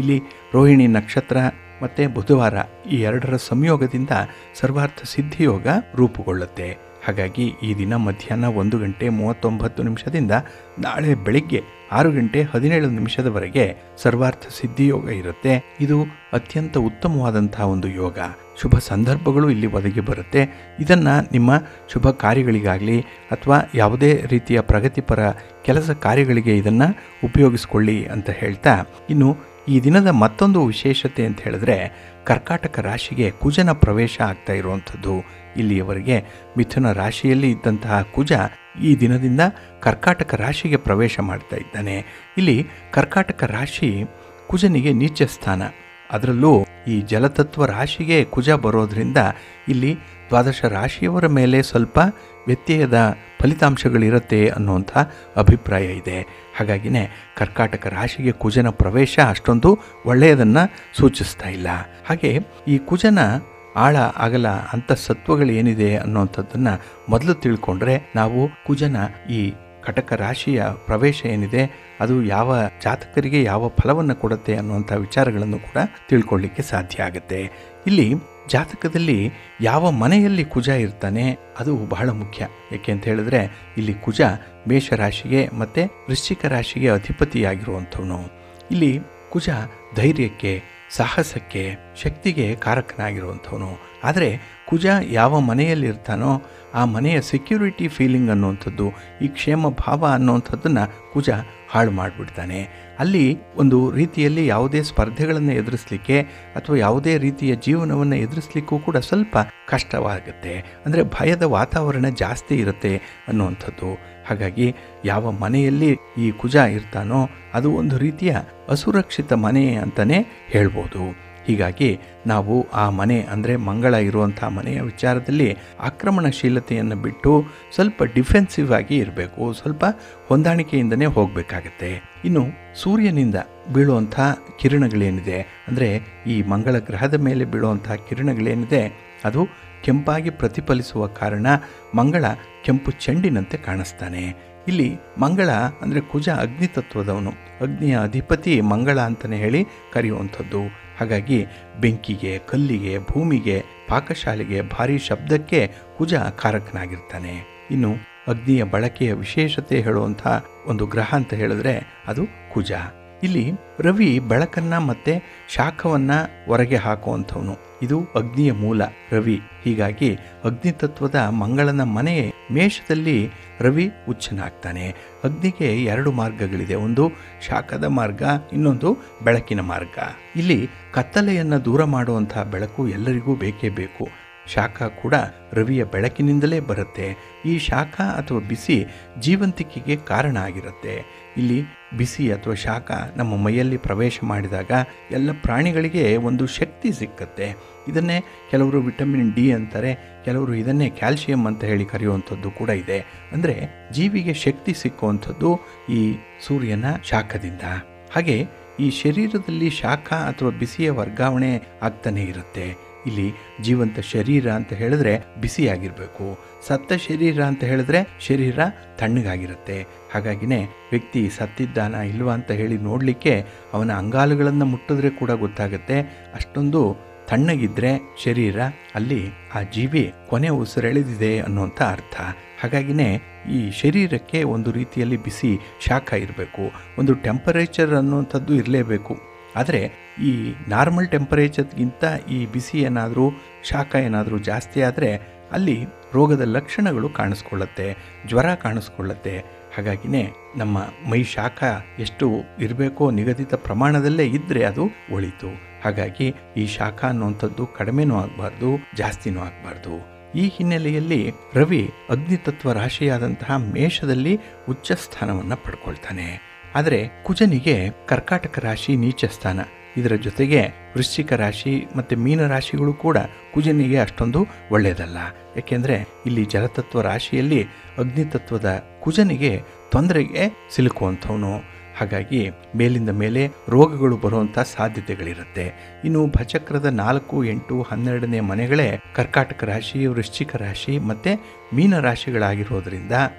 ಇಲ್ಲಿ ರೋಹಿಣಿ ನಕ್ಷತ್ರ ಮತ್ತು ಬುಧವಾರ ಈ ಎರಡರ ಸಂಯೋಗದಿಂದ ಸರ್ವಾರ್ಥ ಸಿದ್ಧಿಯೋಗ ರೂಪುಗೊಳ್ಳುತ್ತೆ. ಹಾಗಾಗಿ ಈ ದಿನ ಮಧ್ಯಾಹ್ನ 1:39 ನಾಳೆ ಬೆಳಿಗ್ಗೆ 6:17 ಸರ್ವಾರ್ಥ ಸಿದ್ಧಿಯೋಗ ಇರುತ್ತೆ. ಇದು ಅತ್ಯಂತ ಉತ್ತಮವಾದಂತಹ ಒಂದು ಯೋಗ. ಶುಭ ಸಂದರ್ಭಗಳು ಇಲ್ಲಿ ಒದಗಿ ಬರುತ್ತೆ. ಇದನ್ನು ನಿಮ್ಮ ಶುಭ ಕಾರ್ಯಗಳಿಗಾಗಲಿ ಅಥವಾ ಯಾವುದೇ ರೀತಿಯ ಪ್ರಗತಿಪರ ಕೆಲಸ ಕಾರ್ಯಗಳಿಗೆ ಇದನ್ನು ಉಪಯೋಗಿಸ್ಕೊಳ್ಳಿ ಅಂತ ಹೇಳ್ತಾ, ಇನ್ನು ಈ ದಿನದ ಮತ್ತೊಂದು ವಿಶೇಷತೆ ಅಂತ ಹೇಳಿದ್ರೆ, ಕರ್ಕಾಟಕ ರಾಶಿಗೆ ಕುಜನ ಪ್ರವೇಶ ಆಗ್ತಾ ಇರುವಂಥದ್ದು. ಇಲ್ಲಿಯವರೆಗೆ ಮಿಥುನ ರಾಶಿಯಲ್ಲಿ ಇದ್ದಂತಹ ಕುಜ ಈ ದಿನದಿಂದ ಕರ್ಕಾಟಕ ರಾಶಿಗೆ ಪ್ರವೇಶ ಮಾಡ್ತಾ ಇದ್ದಾನೆ. ಇಲ್ಲಿ ಕರ್ಕಾಟಕ ರಾಶಿ ಕುಜನಿಗೆ ನೀಚ ಸ್ಥಾನ, ಅದರಲ್ಲೂ ಈ ಜಲತತ್ವ ರಾಶಿಗೆ ಕುಜ ಬರೋದ್ರಿಂದ ಇಲ್ಲಿ ದ್ವಾದಶ ರಾಶಿಯವರ ಮೇಲೆ ಸ್ವಲ್ಪ ವ್ಯತ್ಯಯದ ಫಲಿತಾಂಶಗಳಿರುತ್ತೆ ಅನ್ನುವಂಥ ಅಭಿಪ್ರಾಯ ಇದೆ. ಹಾಗಾಗಿನೇ ಕರ್ಕಾಟಕ ರಾಶಿಗೆ ಕುಜನ ಪ್ರವೇಶ ಅಷ್ಟೊಂದು ಒಳ್ಳೆಯದನ್ನು ಸೂಚಿಸ್ತಾ ಇಲ್ಲ. ಹಾಗೆ ಈ ಕುಜನ ಆಳ ಅಗಲ ಅಂತಃಸತ್ವಗಳು ಏನಿದೆ ಅನ್ನುವಂಥದ್ದನ್ನು ಮೊದಲು ತಿಳ್ಕೊಂಡ್ರೆ ನಾವು ಕುಜನ ಈ ಕಟಕ ರಾಶಿಯ ಪ್ರವೇಶ ಏನಿದೆ ಅದು ಯಾವ ಜಾತಕರಿಗೆ ಯಾವ ಫಲವನ್ನು ಕೊಡುತ್ತೆ ಅನ್ನುವಂಥ ವಿಚಾರಗಳನ್ನು ಕೂಡ ತಿಳ್ಕೊಳ್ಳಿಕ್ಕೆ ಸಾಧ್ಯ ಆಗುತ್ತೆ. ಇಲ್ಲಿ ಜಾತಕದಲ್ಲಿ ಯಾವ ಮನೆಯಲ್ಲಿ ಕುಜ ಇರ್ತಾನೆ ಅದು ಬಹಳ ಮುಖ್ಯ. ಏಕೆ ಅಂತ ಹೇಳಿದ್ರೆ ಇಲ್ಲಿ ಕುಜ ಮೇಷರಾಶಿಗೆ ಮತ್ತು ವೃಶ್ಚಿಕ ರಾಶಿಗೆ ಅಧಿಪತಿಯಾಗಿರುವಂಥವನು. ಇಲ್ಲಿ ಕುಜ ಧೈರ್ಯಕ್ಕೆ, ಸಾಹಸಕ್ಕೆ, ಶಕ್ತಿಗೆ ಕಾರಕನಾಗಿರುವಂಥವನು. ಆದರೆ ಕುಜ ಯಾವ ಮನೆಯಲ್ಲಿರ್ತಾನೋ ಆ ಮನೆಯ ಸೆಕ್ಯೂರಿಟಿ ಫೀಲಿಂಗ್ ಅನ್ನುವಂಥದ್ದು, ಈ ಕ್ಷೇಮ ಭಾವ ಅನ್ನುವಂಥದ್ದನ್ನು ಕುಜ ಹಾಳು ಮಾಡಿಬಿಡ್ತಾನೆ. ಅಲ್ಲಿ ಒಂದು ರೀತಿಯಲ್ಲಿ ಯಾವುದೇ ಸ್ಪರ್ಧೆಗಳನ್ನು ಎದುರಿಸಲಿಕ್ಕೆ ಅಥವಾ ಯಾವುದೇ ರೀತಿಯ ಜೀವನವನ್ನು ಎದುರಿಸಲಿಕ್ಕೂ ಕೂಡ ಸ್ವಲ್ಪ ಕಷ್ಟವಾಗುತ್ತೆ. ಅಂದರೆ ಭಯದ ವಾತಾವರಣ ಜಾಸ್ತಿ ಇರುತ್ತೆ ಅನ್ನುವಂಥದ್ದು. ಹಾಗಾಗಿ ಯಾವ ಮನೆಯಲ್ಲಿ ಈ ಕುಜ ಇರ್ತಾನೋ ಅದು ಒಂದು ರೀತಿಯ ಅಸುರಕ್ಷಿತ ಮನೆ ಅಂತಲೇ ಹೇಳ್ಬೋದು. ಹೀಗಾಗಿ ನಾವು ಆ ಮನೆ ಅಂದರೆ ಮಂಗಳ ಇರುವಂಥ ಮನೆಯ ವಿಚಾರದಲ್ಲಿ ಆಕ್ರಮಣಶೀಲತೆಯನ್ನು ಬಿಟ್ಟು ಸ್ವಲ್ಪ ಡಿಫೆನ್ಸಿವ್ ಆಗಿ ಇರಬೇಕು, ಸ್ವಲ್ಪ ಹೊಂದಾಣಿಕೆಯಿಂದನೇ ಹೋಗಬೇಕಾಗತ್ತೆ. ಇನ್ನು ಸೂರ್ಯನಿಂದ ಬೀಳುವಂಥ ಕಿರಣಗಳೇನಿದೆ ಅಂದರೆ ಈ ಮಂಗಳ ಗ್ರಹದ ಮೇಲೆ ಬೀಳುವಂಥ ಕಿರಣಗಳೇನಿದೆ ಅದು ಕೆಂಪಾಗಿ ಪ್ರತಿಫಲಿಸುವ ಕಾರಣ ಮಂಗಳ ಕೆಂಪು ಚೆಂಡಿನಂತೆ ಕಾಣಿಸ್ತಾನೆ. ಇಲ್ಲಿ ಮಂಗಳ ಅಂದರೆ ಕುಜ ಅಗ್ನಿ ತತ್ವದವನು, ಅಗ್ನಿಯ ಅಧಿಪತಿ ಮಂಗಳ ಅಂತಲೇ ಹೇಳಿ ಕರೆಯುವಂಥದ್ದು. ಹಾಗಾಗಿ ಬೆಂಕಿಗೆ, ಕಲ್ಲಿಗೆ, ಭೂಮಿಗೆ, ಪಾಕಶಾಲೆಗೆ, ಭಾರಿ ಶಬ್ದಕ್ಕೆ ಕುಜ ಕಾರಕನಾಗಿರ್ತಾನೆ. ಇನ್ನು ಅಗ್ನಿಯ ಬಳಕೆಯ ವಿಶೇಷತೆ ಹೇಳುವಂಥ ಒಂದು ಗ್ರಹ ಅಂತ ಹೇಳಿದ್ರೆ ಅದು ಕುಜ. ಇಲ್ಲಿ ರವಿ ಬೆಳಕನ್ನು ಮತ್ತು ಶಾಖವನ್ನು ಹೊರಗೆ ಹಾಕುವಂಥವನು. ಇದು ಅಗ್ನಿಯ ಮೂಲ ರವಿ. ಹೀಗಾಗಿ ಅಗ್ನಿತತ್ವದ ಮಂಗಳನ ಮನೆ ಮೇಷದಲ್ಲಿ ರವಿ ಉಚ್ಚನಾಗ್ತಾನೆ. ಅಗ್ನಿಗೆ 2 ಮಾರ್ಗಗಳಿದೆ, ಒಂದು ಶಾಖದ ಮಾರ್ಗ, ಇನ್ನೊಂದು ಬೆಳಕಿನ ಮಾರ್ಗ. ಇಲ್ಲಿ ಕತ್ತಲೆಯನ್ನು ದೂರ ಮಾಡುವಂಥ ಬೆಳಕು ಎಲ್ಲರಿಗೂ ಬೇಕೇ ಬೇಕು. ಶಾಖ ಕೂಡ ರವಿಯ ಬೆಳಕಿನಿಂದಲೇ ಬರುತ್ತೆ. ಈ ಶಾಖ ಅಥವಾ ಬಿಸಿ ಜೀವಂತಿಕೆಗೆ ಕಾರಣ ಆಗಿರುತ್ತೆ. ಇಲ್ಲಿ ಬಿಸಿ ಅಥವಾ ಶಾಖ ನಮ್ಮ ಮೈಯಲ್ಲಿ ಪ್ರವೇಶ ಮಾಡಿದಾಗ ಎಲ್ಲ ಪ್ರಾಣಿಗಳಿಗೆ ಒಂದು ಶಕ್ತಿ ಸಿಕ್ಕತ್ತೆ. ಇದನ್ನೇ ಕೆಲವರು ವಿಟಮಿನ್ ಡಿ ಅಂತಾರೆ, ಕೆಲವರು ಇದನ್ನೇ ಕ್ಯಾಲ್ಸಿಯಂ ಅಂತ ಹೇಳಿ ಕರೆಯುವಂಥದ್ದು ಕೂಡ ಇದೆ. ಅಂದರೆ ಜೀವಿಗೆ ಶಕ್ತಿ ಸಿಕ್ಕುವಂಥದ್ದು ಈ ಸೂರ್ಯನ ಶಾಖದಿಂದ. ಹಾಗೆ ಈ ಶರೀರದಲ್ಲಿ ಶಾಖ ಅಥವಾ ಬಿಸಿಯ ವರ್ಗಾವಣೆ ಆಗ್ತಾನೆ ಇರುತ್ತೆ. ಇಲ್ಲಿ ಜೀವಂತ ಶರೀರ ಅಂತ ಹೇಳಿದ್ರೆ ಬಿಸಿಯಾಗಿರಬೇಕು, ಸತ್ತ ಶರೀರ ಅಂತ ಹೇಳಿದ್ರೆ ಶರೀರ ತಣ್ಣಗಾಗಿರುತ್ತೆ. ಹಾಗಾಗಿನೇ ವ್ಯಕ್ತಿ ಸತ್ತಿದ್ದಾನ ಇಲ್ವಾ ಅಂತ ಹೇಳಿ ನೋಡಲಿಕ್ಕೆ ಅವನ ಅಂಗಾಲುಗಳನ್ನು ಮುಟ್ಟಿದ್ರೆ ಕೂಡ ಗೊತ್ತಾಗುತ್ತೆ. ಅಷ್ಟೊಂದು ತಣ್ಣಗಿದ್ರೆ ಶರೀರ, ಅಲ್ಲಿ ಆ ಜೀವಿ ಕೊನೆ ಉಸಿರೆಳೆದಿದೆ ಅನ್ನುವಂಥ ಅರ್ಥ. ಹಾಗಾಗಿನೇ ಈ ಶರೀರಕ್ಕೆ ಒಂದು ರೀತಿಯಲ್ಲಿ ಬಿಸಿ ಶಾಖ ಇರಬೇಕು, ಒಂದು ಟೆಂಪರೇಚರ್ ಅನ್ನುವಂಥದ್ದು ಇರಲೇಬೇಕು. ಆದರೆ ಈ ನಾರ್ಮಲ್ ಟೆಂಪರೇಚರ್ಗಿಂತ ಈ ಬಿಸಿ ಏನಾದರೂ ಶಾಖ ಏನಾದರೂ ಜಾಸ್ತಿ ಆದರೆ ಅಲ್ಲಿ ರೋಗದ ಲಕ್ಷಣಗಳು ಕಾಣಿಸ್ಕೊಳ್ಳುತ್ತೆ, ಜ್ವರ ಕಾಣಿಸ್ಕೊಳ್ಳುತ್ತೆ. ಹಾಗಾಗಿನೇ ನಮ್ಮ ಮೈ ಶಾಖ ಎಷ್ಟು ಇರಬೇಕೋ ನಿಗದಿತ ಪ್ರಮಾಣದಲ್ಲೇ ಇದ್ದರೆ ಅದು ಒಳಿತು. ಹಾಗಾಗಿ ಈ ಶಾಖ ಅನ್ನುವಂಥದ್ದು ಕಡಿಮೆನೂ ಆಗಬಾರ್ದು, ಜಾಸ್ತಿನೂ ಆಗಬಾರ್ದು. ಈ ಹಿನ್ನೆಲೆಯಲ್ಲಿ ರವಿ ಅಗ್ನಿತತ್ವ ರಾಶಿಯಾದಂತಹ ಮೇಷದಲ್ಲಿ ಉಚ್ಚ ಸ್ಥಾನವನ್ನು ಪಡ್ಕೊಳ್ತಾನೆ. ಆದರೆ ಕುಜನಿಗೆ ಕರ್ಕಾಟಕ ರಾಶಿ ನೀಚ ಸ್ಥಾನ. ಇದರ ಜೊತೆಗೆ ವೃಶ್ಚಿಕ ರಾಶಿ ಮತ್ತು ಮೀನ ರಾಶಿಗಳು ಕೂಡ ಕುಜನಿಗೆ ಅಷ್ಟೊಂದು ಒಳ್ಳೆಯದಲ್ಲ. ಏಕೆಂದರೆ ಇಲ್ಲಿ ಜಲತತ್ವ ರಾಶಿಯಲ್ಲಿ ಅಗ್ನಿತತ್ವದ ಕುಜನಿಗೆ ತೊಂದರೆಗೆ ಸಿಲುಕುವಂಥವನು. ಹಾಗಾಗಿ ಮೇಲಿಂದ ಮೇಲೆ ರೋಗಗಳು ಬರುವಂಥ ಸಾಧ್ಯತೆಗಳಿರುತ್ತೆ. ಇನ್ನು ಭಚಕ್ರದ 4, 8, 12ನೇ ಮನೆಗಳೇ ಕರ್ಕಾಟಕ ರಾಶಿ, ವೃಶ್ಚಿಕ ರಾಶಿ ಮತ್ತು ಮೀನ ರಾಶಿಗಳಾಗಿರೋದ್ರಿಂದ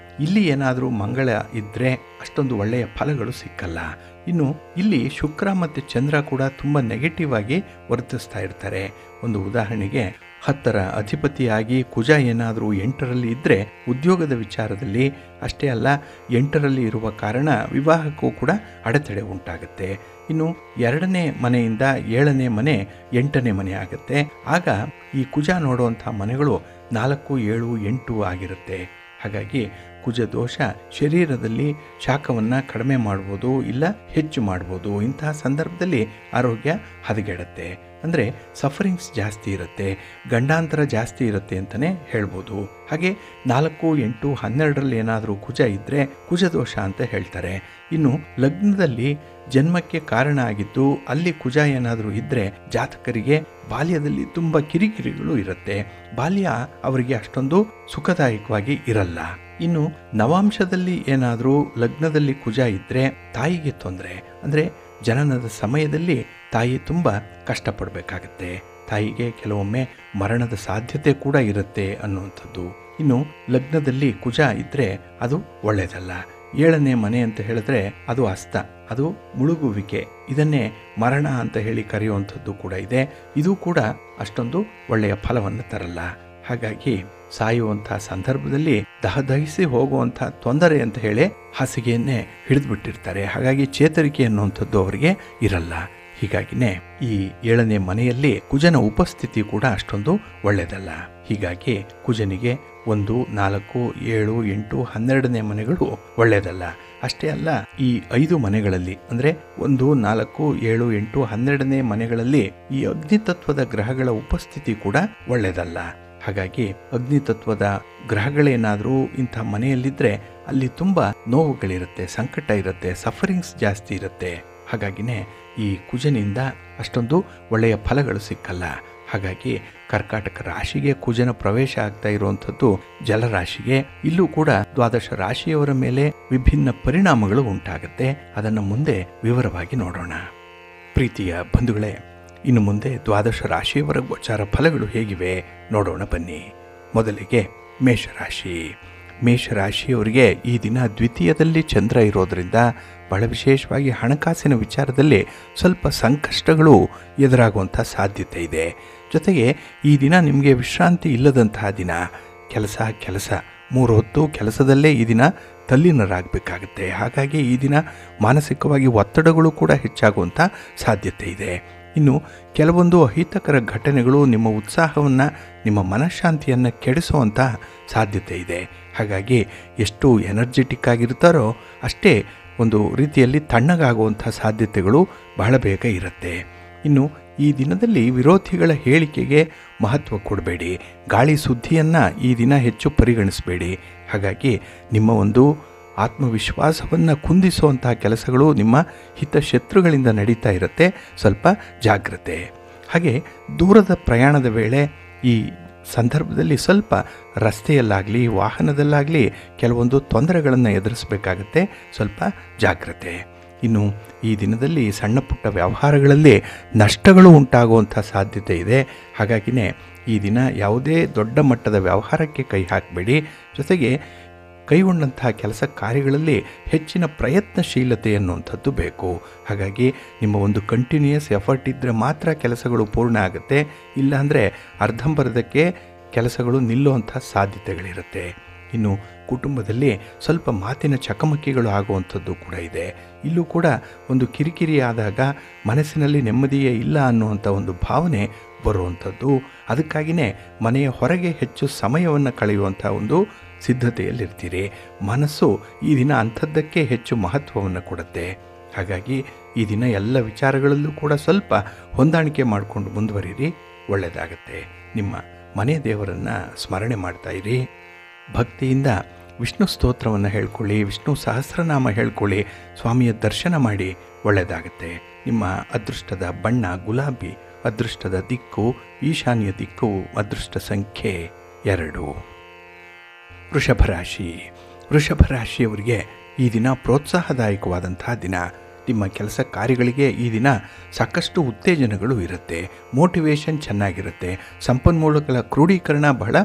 ಇಲ್ಲಿ ಏನಾದರೂ ಮಂಗಳ ಇದ್ದರೆ ಅಷ್ಟೊಂದು ಒಳ್ಳೆಯ ಫಲಗಳು ಸಿಕ್ಕಲ್ಲ. ಇನ್ನು ಇಲ್ಲಿ ಶುಕ್ರ ಮತ್ತು ಚಂದ್ರ ಕೂಡ ತುಂಬ ನೆಗೆಟಿವ್ ಆಗಿ ವರ್ತಿಸ್ತಾ ಇರ್ತಾರೆ. ಒಂದು ಉದಾಹರಣೆಗೆ 10ರ ಅಧಿಪತಿಯಾಗಿ ಕುಜ ಏನಾದರೂ 8ರಲ್ಲಿ ಇದ್ದರೆ ಉದ್ಯೋಗದ ವಿಚಾರದಲ್ಲಿ ಅಷ್ಟೇ ಅಲ್ಲ, 8ರಲ್ಲಿ ಇರುವ ಕಾರಣ ವಿವಾಹಕ್ಕೂ ಕೂಡ ಅಡೆತಡೆ ಉಂಟಾಗುತ್ತೆ. ಇನ್ನು 2ನೇ ಮನೆಯಿಂದ 7ನೇ ಮನೆ 8ನೇ ಮನೆ ಆಗುತ್ತೆ. ಆಗ ಈ ಕುಜ ನೋಡುವಂಥ ಮನೆಗಳು 4, 7, 8 ಆಗಿರುತ್ತೆ. ಹಾಗಾಗಿ ಕುಜ ದೋಷ ಶರೀರದಲ್ಲಿ ಶಾಖವನ್ನು ಕಡಿಮೆ ಮಾಡ್ಬೋದು, ಇಲ್ಲ ಹೆಚ್ಚು ಮಾಡ್ಬೋದು. ಇಂತಹ ಸಂದರ್ಭದಲ್ಲಿ ಆರೋಗ್ಯ ಹದಗೆಡುತ್ತೆ, ಅಂದರೆ ಸಫರಿಂಗ್ಸ್ ಜಾಸ್ತಿ ಇರುತ್ತೆ, ಗಂಡಾಂತರ ಜಾಸ್ತಿ ಇರುತ್ತೆ ಅಂತಲೇ ಹೇಳ್ಬೋದು. ಹಾಗೆ 4, 8, 12ರಲ್ಲಿ ಏನಾದರೂ ಕುಜ ಇದ್ದರೆ ಕುಜ ದೋಷ ಅಂತ ಹೇಳ್ತಾರೆ. ಇನ್ನು ಲಗ್ನದಲ್ಲಿ ಜನ್ಮಕ್ಕೆ ಕಾರಣ ಆಗಿದ್ದು ಅಲ್ಲಿ ಕುಜ ಏನಾದರೂ ಇದ್ದರೆ ಜಾತಕರಿಗೆ ಬಾಲ್ಯದಲ್ಲಿ ತುಂಬ ಕಿರಿಕಿರಿಗಳು ಇರುತ್ತೆ. ಬಾಲ್ಯ ಅವರಿಗೆ ಅಷ್ಟೊಂದು ಸುಖದಾಯಕವಾಗಿ ಇರಲ್ಲ. ಇನ್ನು ನವಾಂಶದಲ್ಲಿ ಏನಾದರೂ ಲಗ್ನದಲ್ಲಿ ಕುಜ ಇದ್ದರೆ ತಾಯಿಗೆ ತೊಂದರೆ, ಅಂದರೆ ಜನನದ ಸಮಯದಲ್ಲಿ ತಾಯಿ ತುಂಬ ಕಷ್ಟಪಡಬೇಕಾಗತ್ತೆ. ತಾಯಿಗೆ ಕೆಲವೊಮ್ಮೆ ಮರಣದ ಸಾಧ್ಯತೆ ಕೂಡ ಇರುತ್ತೆ ಅನ್ನುವಂಥದ್ದು. ಇನ್ನು ಲಗ್ನದಲ್ಲಿ ಕುಜ ಇದ್ದರೆ ಅದು ಒಳ್ಳೆಯದಲ್ಲ. 7ನೇ ಮನೆ ಅಂತ ಹೇಳಿದ್ರೆ ಅದು ಅಸ್ತ, ಅದು ಮುಳುಗುವಿಕೆ, ಇದನ್ನೇ ಮರಣ ಅಂತ ಹೇಳಿ ಕರೆಯುವಂಥದ್ದು ಕೂಡ ಇದೆ. ಇದು ಕೂಡ ಅಷ್ಟೊಂದು ಒಳ್ಳೆಯ ಫಲವನ್ನು ತರಲ್ಲ. ಹಾಗಾಗಿ ಸಾಯುವಂಥ ಸಂದರ್ಭದಲ್ಲಿ ದಹಿಸಿ ಹೋಗುವಂಥ ತೊಂದರೆ ಅಂತ ಹೇಳಿ ಹಾಸಿಗೆಯನ್ನೇ ಹಿಡಿದುಬಿಟ್ಟಿರ್ತಾರೆ. ಹಾಗಾಗಿ ಚೇತರಿಕೆ ಅನ್ನುವಂಥದ್ದು ಅವರಿಗೆ ಇರಲ್ಲ. ಹೀಗಾಗಿನೇ ಈ 7ನೇ ಮನೆಯಲ್ಲಿ ಕುಜನ ಉಪಸ್ಥಿತಿ ಕೂಡ ಅಷ್ಟೊಂದು ಒಳ್ಳೆಯದಲ್ಲ. ಹೀಗಾಗಿ ಕುಜನಿಗೆ 1, 4, 7, 8, 12ನೇ ಮನೆಗಳು ಒಳ್ಳೆಯದಲ್ಲ. ಅಷ್ಟೇ ಅಲ್ಲ, ಈ 5 ಮನೆಗಳಲ್ಲಿ ಅಂದರೆ 1, 4, 7, 8, 12ನೇ ಮನೆಗಳಲ್ಲಿ ಈ ಅಗ್ನಿತತ್ವದ ಗ್ರಹಗಳ ಉಪಸ್ಥಿತಿ ಕೂಡ ಒಳ್ಳೆಯದಲ್ಲ. ಹಾಗಾಗಿ ಅಗ್ನಿತತ್ವದ ಗ್ರಹಗಳೇನಾದರೂ ಇಂಥ ಮನೆಯಲ್ಲಿದ್ದರೆ ಅಲ್ಲಿ ತುಂಬ ನೋವುಗಳಿರುತ್ತೆ, ಸಂಕಟ ಇರುತ್ತೆ, ಸಫರಿಂಗ್ಸ್ ಜಾಸ್ತಿ ಇರುತ್ತೆ. ಹಾಗಾಗಿನೇ ಈ ಕುಜನಿಂದ ಅಷ್ಟೊಂದು ಒಳ್ಳೆಯ ಫಲಗಳು ಸಿಕ್ಕಲ್ಲ. ಹಾಗಾಗಿ ಕರ್ಕಾಟಕ ರಾಶಿಗೆ ಕುಜನ ಪ್ರವೇಶ ಆಗ್ತಾ ಇರುವಂಥದ್ದು ಜಲರಾಶಿಗೆ. ಇಲ್ಲೂ ಕೂಡ ದ್ವಾದಶ ರಾಶಿಯವರ ಮೇಲೆ ವಿಭಿನ್ನ ಪರಿಣಾಮಗಳು ಉಂಟಾಗುತ್ತೆ. ಅದನ್ನು ಮುಂದೆ ವಿವರವಾಗಿ ನೋಡೋಣ. ಪ್ರೀತಿಯ ಬಂಧುಗಳೇ, ಇನ್ನು ಮುಂದೆ ದ್ವಾದಶ ರಾಶಿಯವರ ಗೋಚಾರ ಫಲಗಳು ಹೇಗಿವೆ ನೋಡೋಣ ಬನ್ನಿ. ಮೊದಲಿಗೆ ಮೇಷರಾಶಿ. ಮೇಷರಾಶಿಯವರಿಗೆ ಈ ದಿನ ದ್ವಿತೀಯದಲ್ಲಿ ಚಂದ್ರ ಇರೋದರಿಂದ ಬಹಳ ವಿಶೇಷವಾಗಿ ಹಣಕಾಸಿನ ವಿಚಾರದಲ್ಲಿ ಸ್ವಲ್ಪ ಸಂಕಷ್ಟಗಳು ಎದುರಾಗುವಂಥ ಸಾಧ್ಯತೆ ಇದೆ. ಜೊತೆಗೆ ಈ ದಿನ ನಿಮಗೆ ವಿಶ್ರಾಂತಿ ಇಲ್ಲದಂತಹ ದಿನ. ಕೆಲಸ 3 ಹೊತ್ತು ಕೆಲಸದಲ್ಲೇ ಈ ದಿನ ತಲ್ಲೀನರಾಗಬೇಕಾಗುತ್ತೆ. ಹಾಗಾಗಿ ಈ ದಿನ ಮಾನಸಿಕವಾಗಿ ಒತ್ತಡಗಳು ಕೂಡ ಹೆಚ್ಚಾಗುವಂಥ ಸಾಧ್ಯತೆ ಇದೆ. ಇನ್ನು ಕೆಲವೊಂದು ಅಹಿತಕರ ಘಟನೆಗಳು ನಿಮ್ಮ ಉತ್ಸಾಹವನ್ನು, ನಿಮ್ಮ ಮನಃಶಾಂತಿಯನ್ನು ಕೆಡಿಸುವಂಥ ಸಾಧ್ಯತೆ ಇದೆ. ಹಾಗಾಗಿ ಎಷ್ಟು ಎನರ್ಜೆಟಿಕ್ ಆಗಿರ್ತಾರೋ ಅಷ್ಟೇ ಒಂದು ರೀತಿಯಲ್ಲಿ ತಣ್ಣಗಾಗುವಂಥ ಸಾಧ್ಯತೆಗಳು ಬಹಳ ಬೇಗ ಇರುತ್ತೆ. ಇನ್ನು ಈ ದಿನದಲ್ಲಿ ವಿರೋಧಿಗಳ ಹೇಳಿಕೆಗೆ ಮಹತ್ವ ಕೊಡಬೇಡಿ. ಗಾಳಿ ಸುದ್ದಿಯನ್ನು ಈ ದಿನ ಹೆಚ್ಚು ಪರಿಗಣಿಸಬೇಡಿ. ಹಾಗಾಗಿ ನಿಮ್ಮ ಒಂದು ಆತ್ಮವಿಶ್ವಾಸವನ್ನು ಕುಂದಿಸುವಂಥ ಕೆಲಸಗಳು ನಿಮ್ಮ ಹಿತಶತ್ರುಗಳಿಂದ ನಡೀತಾ ಇರುತ್ತೆ. ಸ್ವಲ್ಪ ಜಾಗ್ರತೆ. ಹಾಗೆ ದೂರದ ಪ್ರಯಾಣದ ವೇಳೆ ಈ ಸಂದರ್ಭದಲ್ಲಿ ಸ್ವಲ್ಪ ರಸ್ತೆಯಲ್ಲಾಗಲಿ ವಾಹನದಲ್ಲಾಗಲಿ ಕೆಲವೊಂದು ತೊಂದರೆಗಳನ್ನು ಎದುರಿಸಬೇಕಾಗತ್ತೆ. ಸ್ವಲ್ಪ ಜಾಗ್ರತೆ. ಇನ್ನು ಈ ದಿನದಲ್ಲಿ ಸಣ್ಣ ಪುಟ್ಟ ವ್ಯವಹಾರಗಳಲ್ಲಿ ನಷ್ಟಗಳು ಉಂಟಾಗುವಂಥ ಸಾಧ್ಯತೆ ಇದೆ. ಹಾಗಾಗಿನೇ ಈ ದಿನ ಯಾವುದೇ ದೊಡ್ಡ ಮಟ್ಟದ ವ್ಯವಹಾರಕ್ಕೆ ಕೈ ಹಾಕಬೇಡಿ. ಜೊತೆಗೆ ಕೈಗೊಂಡಂತಹ ಕೆಲಸ ಕಾರ್ಯಗಳಲ್ಲಿ ಹೆಚ್ಚಿನ ಪ್ರಯತ್ನಶೀಲತೆ ಅನ್ನುವಂಥದ್ದು ಬೇಕು. ಹಾಗಾಗಿ ನಿಮ್ಮ ಒಂದು ಕಂಟಿನ್ಯೂಯಸ್ ಎಫರ್ಟ್ ಇದ್ದರೆ ಮಾತ್ರ ಕೆಲಸಗಳು ಪೂರ್ಣ ಆಗುತ್ತೆ. ಇಲ್ಲಾಂದರೆ ಅರ್ಧಂಬರ್ಧಕ್ಕೆ ಕೆಲಸಗಳು ನಿಲ್ಲುವಂಥ ಸಾಧ್ಯತೆಗಳಿರುತ್ತೆ. ಇನ್ನು ಕುಟುಂಬದಲ್ಲಿ ಸ್ವಲ್ಪ ಮಾತಿನ ಚಕಮಕಿಗಳು ಆಗುವಂಥದ್ದು ಕೂಡ ಇದೆ. ಇಲ್ಲೂ ಕೂಡ ಒಂದು ಕಿರಿಕಿರಿ ಆದಾಗ ಮನಸ್ಸಿನಲ್ಲಿ ನೆಮ್ಮದಿಯೇ ಇಲ್ಲ ಅನ್ನುವಂಥ ಒಂದು ಭಾವನೆ ಬರುವಂಥದ್ದು. ಅದಕ್ಕಾಗಿಯೇ ಮನೆಯ ಹೊರಗೆ ಹೆಚ್ಚು ಸಮಯವನ್ನು ಕಳೆಯುವಂಥ ಒಂದು ಸಿದ್ಧತೆಯಲ್ಲಿರ್ತೀರಿ. ಮನಸ್ಸು ಈ ದಿನ ಅಂಥದ್ದಕ್ಕೆ ಹೆಚ್ಚು ಮಹತ್ವವನ್ನು ಕೊಡುತ್ತೆ. ಹಾಗಾಗಿ ಈ ದಿನ ಎಲ್ಲ ವಿಚಾರಗಳಲ್ಲೂ ಕೂಡ ಸ್ವಲ್ಪ ಹೊಂದಾಣಿಕೆ ಮಾಡಿಕೊಂಡು ಮುಂದುವರಿರಿ, ಒಳ್ಳೆಯದಾಗತ್ತೆ. ನಿಮ್ಮ ಮನೆ ದೇವರನ್ನು ಸ್ಮರಣೆ ಮಾಡ್ತಾ ಇರಿ. ಭಕ್ತಿಯಿಂದ ವಿಷ್ಣು ಸ್ತೋತ್ರವನ್ನು ಹೇಳ್ಕೊಳ್ಳಿ, ವಿಷ್ಣು ಸಹಸ್ರನಾಮ ಹೇಳ್ಕೊಳ್ಳಿ, ಸ್ವಾಮಿಯ ದರ್ಶನ ಮಾಡಿ, ಒಳ್ಳೆಯದಾಗತ್ತೆ. ನಿಮ್ಮ ಅದೃಷ್ಟದ ಬಣ್ಣ ಗುಲಾಬಿ, ಅದೃಷ್ಟದ ದಿಕ್ಕು ಈಶಾನ್ಯ ದಿಕ್ಕು, ಅದೃಷ್ಟ ಸಂಖ್ಯೆ 2. ವೃಷಭ ರಾಶಿ. ವೃಷಭ ರಾಶಿಯವರಿಗೆ ಈ ದಿನ ಪ್ರೋತ್ಸಾಹದಾಯಕವಾದಂತಹ ದಿನ. ನಿಮ್ಮ ಕೆಲಸ ಕಾರ್ಯಗಳಿಗೆ ಈ ದಿನ ಸಾಕಷ್ಟು ಉತ್ತೇಜನಗಳು ಇರುತ್ತೆ. ಮೋಟಿವೇಶನ್ ಚೆನ್ನಾಗಿರುತ್ತೆ. ಸಂಪನ್ಮೂಲಗಳ ಕ್ರೋಢೀಕರಣ ಬಹಳ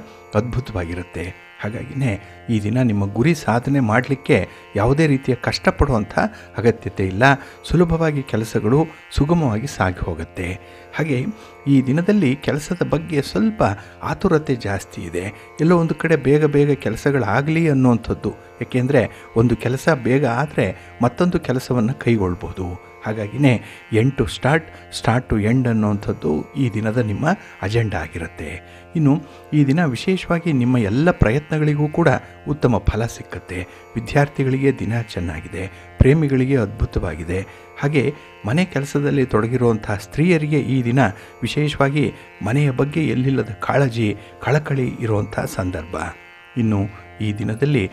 ಅದ್ಭುತವಾಗಿರುತ್ತೆ. ಹಾಗಾಗಿನೇ ಈ ದಿನ ನಿಮ್ಮ ಗುರಿ ಸಾಧನೆ ಮಾಡಲಿಕ್ಕೆ ಯಾವುದೇ ರೀತಿಯ ಕಷ್ಟಪಡುವಂಥ ಅಗತ್ಯತೆ ಇಲ್ಲ. ಸುಲಭವಾಗಿ ಕೆಲಸಗಳು ಸುಗಮವಾಗಿ ಸಾಗಿ ಹೋಗುತ್ತೆ. ಹಾಗೆ ಈ ದಿನದಲ್ಲಿ ಕೆಲಸದ ಬಗ್ಗೆ ಸ್ವಲ್ಪ ಆತುರತೆ ಜಾಸ್ತಿ ಇದೆ. ಎಲ್ಲೋ ಒಂದು ಕಡೆ ಬೇಗ ಬೇಗ ಕೆಲಸಗಳಾಗಲಿ ಅನ್ನುವಂಥದ್ದು. ಏಕೆಂದರೆ ಒಂದು ಕೆಲಸ ಬೇಗ ಆದರೆ ಮತ್ತೊಂದು ಕೆಲಸವನ್ನು ಕೈಗೊಳ್ಬೋದು. ಹಾಗಾಗಿನೇ end to start to end ಅನ್ನುವಂಥದ್ದು ಈ ದಿನದ ನಿಮ್ಮ ಅಜೆಂಡಾ ಆಗಿರುತ್ತೆ. ಇನ್ನು ಈ ದಿನ ವಿಶೇಷವಾಗಿ ನಿಮ್ಮ ಎಲ್ಲ ಪ್ರಯತ್ನಗಳಿಗೂ ಕೂಡ ಉತ್ತಮ ಫಲ ಸಿಕ್ಕತ್ತೆ. ವಿದ್ಯಾರ್ಥಿಗಳಿಗೆ ದಿನ ಚೆನ್ನಾಗಿದೆ. ಪ್ರೇಮಿಗಳಿಗೆ ಅದ್ಭುತವಾಗಿದೆ. ಹಾಗೆ ಮನೆ ಕೆಲಸದಲ್ಲಿ ತೊಡಗಿರುವಂತಹ ಸ್ತ್ರೀಯರಿಗೆ ಈ ದಿನ ವಿಶೇಷವಾಗಿ ಮನೆಯ ಬಗ್ಗೆ ಎಲ್ಲಿಲ್ಲದ ಕಾಳಜಿ ಕಳಕಳಿ ಇರುವಂಥ ಸಂದರ್ಭ. ಇನ್ನು ಈ ದಿನದಲ್ಲಿ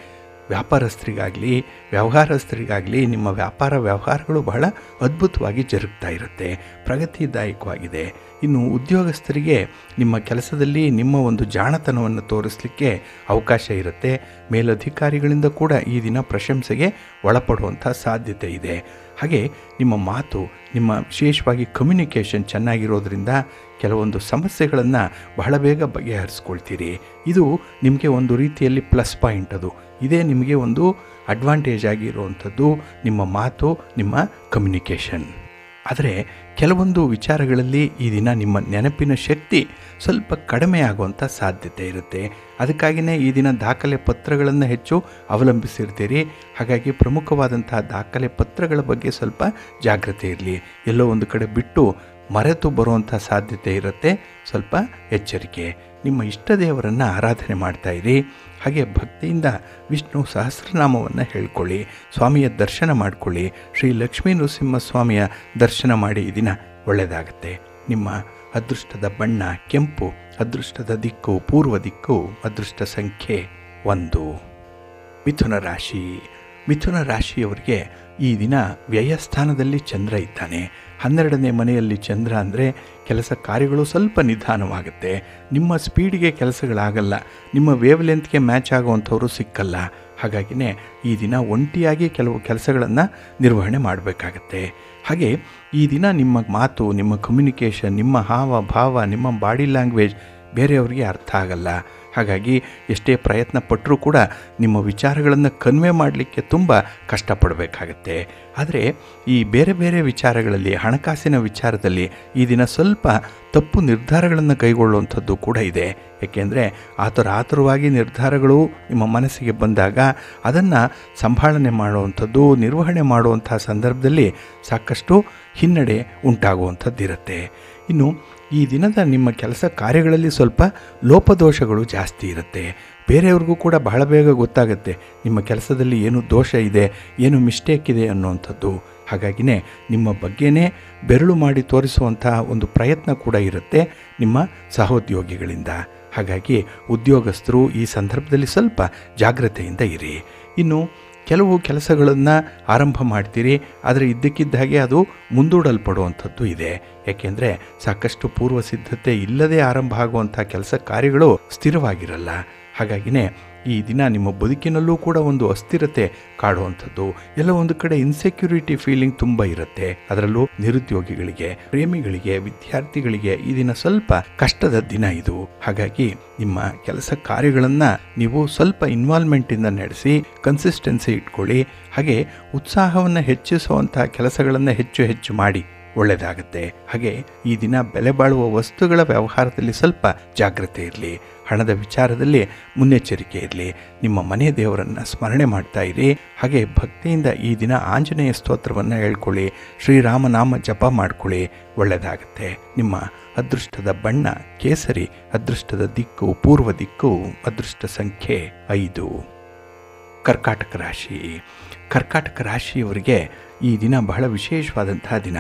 ವ್ಯಾಪಾರಸ್ಥರಿಗಾಗಲಿ ವ್ಯವಹಾರಸ್ಥರಿಗಾಗಲಿ ನಿಮ್ಮ ವ್ಯಾಪಾರ ವ್ಯವಹಾರಗಳು ಬಹಳ ಅದ್ಭುತವಾಗಿ ಜರುಗ್ತಾ ಇರುತ್ತೆ. ಪ್ರಗತಿದಾಯಕವಾಗಿದೆ. ಇನ್ನು ಉದ್ಯೋಗಸ್ಥರಿಗೆ ನಿಮ್ಮ ಕೆಲಸದಲ್ಲಿ ನಿಮ್ಮ ಒಂದು ಜಾಣತನವನ್ನು ತೋರಿಸಲಿಕ್ಕೆ ಅವಕಾಶ ಇರುತ್ತೆ. ಮೇಲಧಿಕಾರಿಗಳಿಂದ ಕೂಡ ಈ ದಿನ ಪ್ರಶಂಸೆಗೆ ಒಳಪಡುವಂಥ ಸಾಧ್ಯತೆ ಇದೆ. ಹಾಗೆ ನಿಮ್ಮ ಮಾತು, ನಿಮ್ಮ ವಿಶೇಷವಾಗಿ ಕಮ್ಯುನಿಕೇಷನ್ ಚೆನ್ನಾಗಿರೋದ್ರಿಂದ ಕೆಲವೊಂದು ಸಮಸ್ಯೆಗಳನ್ನು ಬಹಳ ಬೇಗ ಬಗೆಹರಿಸ್ಕೊಳ್ತೀರಿ. ಇದು ನಿಮಗೆ ಒಂದು ರೀತಿಯಲ್ಲಿ ಪ್ಲಸ್ ಪಾಯಿಂಟ್. ಅದು ಇದೇ ನಿಮಗೆ ಒಂದು ಅಡ್ವಾಂಟೇಜ್ ಆಗಿರುವಂಥದ್ದು, ನಿಮ್ಮ ಮಾತು, ನಿಮ್ಮ ಕಮ್ಯುನಿಕೇಷನ್. ಆದರೆ ಕೆಲವೊಂದು ವಿಚಾರಗಳಲ್ಲಿ ಈ ದಿನ ನಿಮ್ಮ ನೆನಪಿನ ಶಕ್ತಿ ಸ್ವಲ್ಪ ಕಡಿಮೆ ಆಗುವಂಥ ಸಾಧ್ಯತೆ ಇರುತ್ತೆ. ಅದಕ್ಕಾಗಿಯೇ ಈ ದಿನ ದಾಖಲೆ ಪತ್ರಗಳನ್ನು ಹೆಚ್ಚು ಅವಲಂಬಿಸಿರ್ತೀರಿ. ಹಾಗಾಗಿ ಪ್ರಮುಖವಾದಂತಹ ದಾಖಲೆ ಪತ್ರಗಳ ಬಗ್ಗೆ ಸ್ವಲ್ಪ ಜಾಗ್ರತೆ ಇರಲಿ. ಎಲ್ಲೋ ಒಂದು ಕಡೆ ಬಿಟ್ಟು ಮರೆತು ಬರುವಂಥ ಸಾಧ್ಯತೆ ಇರುತ್ತೆ. ಸ್ವಲ್ಪ ಎಚ್ಚರಿಕೆ. ನಿಮ್ಮ ಇಷ್ಟ ದೇವರನ್ನು ಆರಾಧನೆ ಮಾಡ್ತಾಯಿರಿ. ಹಾಗೆ ಭಕ್ತಿಯಿಂದ ವಿಷ್ಣು ಸಹಸ್ರನಾಮವನ್ನು ಹೇಳ್ಕೊಳ್ಳಿ. ಸ್ವಾಮಿಯ ದರ್ಶನ ಮಾಡಿಕೊಳ್ಳಿ. ಶ್ರೀ ಲಕ್ಷ್ಮೀ ನರಸಿಂಹಸ್ವಾಮಿಯ ದರ್ಶನ ಮಾಡಿ ಈ ದಿನ ಒಳ್ಳೆಯದಾಗತ್ತೆ. ನಿಮ್ಮ ಅದೃಷ್ಟದ ಬಣ್ಣ ಕೆಂಪು, ಅದೃಷ್ಟದ ದಿಕ್ಕು ಪೂರ್ವ ದಿಕ್ಕು, ಅದೃಷ್ಟ ಸಂಖ್ಯೆ 1. ಮಿಥುನ ರಾಶಿ. ಮಿಥುನ ರಾಶಿಯವರಿಗೆ ಈ ದಿನ ವ್ಯಯಸ್ಥಾನದಲ್ಲಿ ಚಂದ್ರ ಇದ್ದಾನೆ. 12ನೇ ಮನೆಯಲ್ಲಿ ಚಂದ್ರ ಅಂದರೆ ಕೆಲಸ ಕಾರ್ಯಗಳು ಸ್ವಲ್ಪ ನಿಧಾನವಾಗುತ್ತೆ. ನಿಮ್ಮ ಸ್ಪೀಡಿಗೆ ಕೆಲಸಗಳಾಗಲ್ಲ. ನಿಮ್ಮ ವೇವ್ ಲೆಂತ್ಗೆ ಮ್ಯಾಚ್ ಆಗುವಂಥವರು ಸಿಕ್ಕಲ್ಲ. ಹಾಗಾಗಿನೇ ಈ ದಿನ ಒಂಟಿಯಾಗಿ ಕೆಲವು ಕೆಲಸಗಳನ್ನು ನಿರ್ವಹಣೆ ಮಾಡಬೇಕಾಗತ್ತೆ. ಹಾಗೆ ಈ ದಿನ ನಿಮ್ಮ ಮಾತು, ನಿಮ್ಮ ಕಮ್ಯುನಿಕೇಷನ್, ನಿಮ್ಮ ಹಾವ ಭಾವ, ನಿಮ್ಮ ಬಾಡಿ ಲ್ಯಾಂಗ್ವೇಜ್ ಬೇರೆಯವರಿಗೆ ಅರ್ಥ ಆಗಲ್ಲ. ಹಾಗಾಗಿ ಎಷ್ಟೇ ಪ್ರಯತ್ನ ಪಟ್ಟರೂ ಕೂಡ ನಿಮ್ಮ ವಿಚಾರಗಳನ್ನು ಕನ್ವೆ ಮಾಡಲಿಕ್ಕೆ ತುಂಬ ಕಷ್ಟಪಡಬೇಕಾಗತ್ತೆ. ಆದರೆ ಈ ಬೇರೆ ಬೇರೆ ವಿಚಾರಗಳಲ್ಲಿ, ಹಣಕಾಸಿನ ವಿಚಾರದಲ್ಲಿ ಈ ದಿನ ಸ್ವಲ್ಪ ತಪ್ಪು ನಿರ್ಧಾರಗಳನ್ನು ಕೈಗೊಳ್ಳುವಂಥದ್ದು ಕೂಡ ಇದೆ. ಏಕೆಂದರೆ ಆತುರವಾಗಿ ನಿರ್ಧಾರಗಳು ನಿಮ್ಮ ಮನಸ್ಸಿಗೆ ಬಂದಾಗ ಅದನ್ನು ಸಂಭಾಳನೆ ಮಾಡುವಂಥದ್ದು, ನಿರ್ವಹಣೆ ಮಾಡುವಂಥ ಸಂದರ್ಭದಲ್ಲಿ ಸಾಕಷ್ಟು ಹಿನ್ನಡೆ ಉಂಟಾಗುವಂಥದ್ದಿರುತ್ತೆ. ಇನ್ನು ಈ ದಿನದ ನಿಮ್ಮ ಕೆಲಸ ಕಾರ್ಯಗಳಲ್ಲಿ ಸ್ವಲ್ಪ ಲೋಪದೋಷಗಳು ಜಾಸ್ತಿ ಇರುತ್ತೆ. ಬೇರೆಯವ್ರಿಗೂ ಕೂಡ ಬಹಳ ಬೇಗ ಗೊತ್ತಾಗುತ್ತೆ ನಿಮ್ಮ ಕೆಲಸದಲ್ಲಿ ಏನು ದೋಷ ಇದೆ, ಏನು ಮಿಸ್ಟೇಕ್ ಇದೆ ಅನ್ನುವಂಥದ್ದು. ಹಾಗಾಗಿನೇ ನಿಮ್ಮ ಬಗ್ಗೆನೇ ಬೆರಳು ಮಾಡಿ ತೋರಿಸುವಂಥ ಒಂದು ಪ್ರಯತ್ನ ಕೂಡ ಇರುತ್ತೆ ನಿಮ್ಮ ಸಹೋದ್ಯೋಗಿಗಳಿಂದ. ಹಾಗಾಗಿ ಉದ್ಯೋಗಸ್ಥರು ಈ ಸಂದರ್ಭದಲ್ಲಿ ಸ್ವಲ್ಪ ಜಾಗ್ರತೆಯಿಂದ ಇರಿ. ಇನ್ನು ಕೆಲವು ಕೆಲಸಗಳನ್ನು ಆರಂಭ ಮಾಡ್ತೀರಿ, ಆದರೆ ಇದ್ದಕ್ಕಿದ್ದ ಹಾಗೆ ಅದು ಮುಂದೂಡಲ್ಪಡುವಂಥದ್ದು ಇದೆ. ಏಕೆಂದರೆ ಸಾಕಷ್ಟು ಪೂರ್ವ ಸಿದ್ಧತೆ ಇಲ್ಲದೆ ಆರಂಭ ಆಗುವಂಥ ಕೆಲಸ ಕಾರ್ಯಗಳು ಸ್ಥಿರವಾಗಿರಲ್ಲ. ಹಾಗಾಗಿನೇ ಈ ದಿನ ನಿಮ್ಮ ಬದುಕಿನಲ್ಲೂ ಕೂಡ ಒಂದು ಅಸ್ಥಿರತೆ ಕಾಡುವಂಥದ್ದು, ಎಲ್ಲ ಒಂದು ಕಡೆ ಇನ್ಸೆಕ್ಯೂರಿಟಿ ಫೀಲಿಂಗ್ ತುಂಬ ಇರುತ್ತೆ. ಅದರಲ್ಲೂ ನಿರುದ್ಯೋಗಿಗಳಿಗೆ, ಪ್ರೇಮಿಗಳಿಗೆ, ವಿದ್ಯಾರ್ಥಿಗಳಿಗೆ ಈ ದಿನ ಸ್ವಲ್ಪ ಕಷ್ಟದ ದಿನ ಇದು. ಹಾಗಾಗಿ ನಿಮ್ಮ ಕೆಲಸ ಕಾರ್ಯಗಳನ್ನು ನೀವು ಸ್ವಲ್ಪ ಇನ್ವಾಲ್ವ್ಮೆಂಟಿಂದ ನಡೆಸಿ ಕನ್ಸಿಸ್ಟೆನ್ಸಿ ಇಟ್ಕೊಳ್ಳಿ. ಹಾಗೆ ಉತ್ಸಾಹವನ್ನು ಹೆಚ್ಚಿಸುವಂಥ ಕೆಲಸಗಳನ್ನು ಹೆಚ್ಚು ಮಾಡಿ ಒಳ್ಳೆಯದಾಗುತ್ತೆ. ಹಾಗೆ ಈ ದಿನ ಬೆಲೆ ಬಾಳುವ ವಸ್ತುಗಳ ವ್ಯವಹಾರದಲ್ಲಿ ಸ್ವಲ್ಪ ಜಾಗ್ರತೆ ಇರಲಿ. ಹಣದ ವಿಚಾರದಲ್ಲಿ ಮುನ್ನೆಚ್ಚರಿಕೆ ಇರಲಿ. ನಿಮ್ಮ ಮನೆ ದೇವರನ್ನು ಸ್ಮರಣೆ ಮಾಡ್ತಾ ಇರಿ. ಹಾಗೆ ಭಕ್ತಿಯಿಂದ ಈ ದಿನ ಆಂಜನೇಯ ಸ್ತೋತ್ರವನ್ನು ಹೇಳ್ಕೊಳ್ಳಿ. ಶ್ರೀರಾಮನಾಮ ಜಪ ಮಾಡ್ಕೊಳ್ಳಿ. ಒಳ್ಳೆಯದಾಗುತ್ತೆ. ನಿಮ್ಮ ಅದೃಷ್ಟದ ಬಣ್ಣ ಕೇಸರಿ, ಅದೃಷ್ಟದ ದಿಕ್ಕು ಪೂರ್ವ ದಿಕ್ಕು, ಅದೃಷ್ಟ ಸಂಖ್ಯೆ 5. ಕರ್ಕಾಟಕ ರಾಶಿ. ಕರ್ಕಾಟಕ ರಾಶಿಯವರಿಗೆ ಈ ದಿನ ಬಹಳ ವಿಶೇಷವಾದಂತಹ ದಿನ.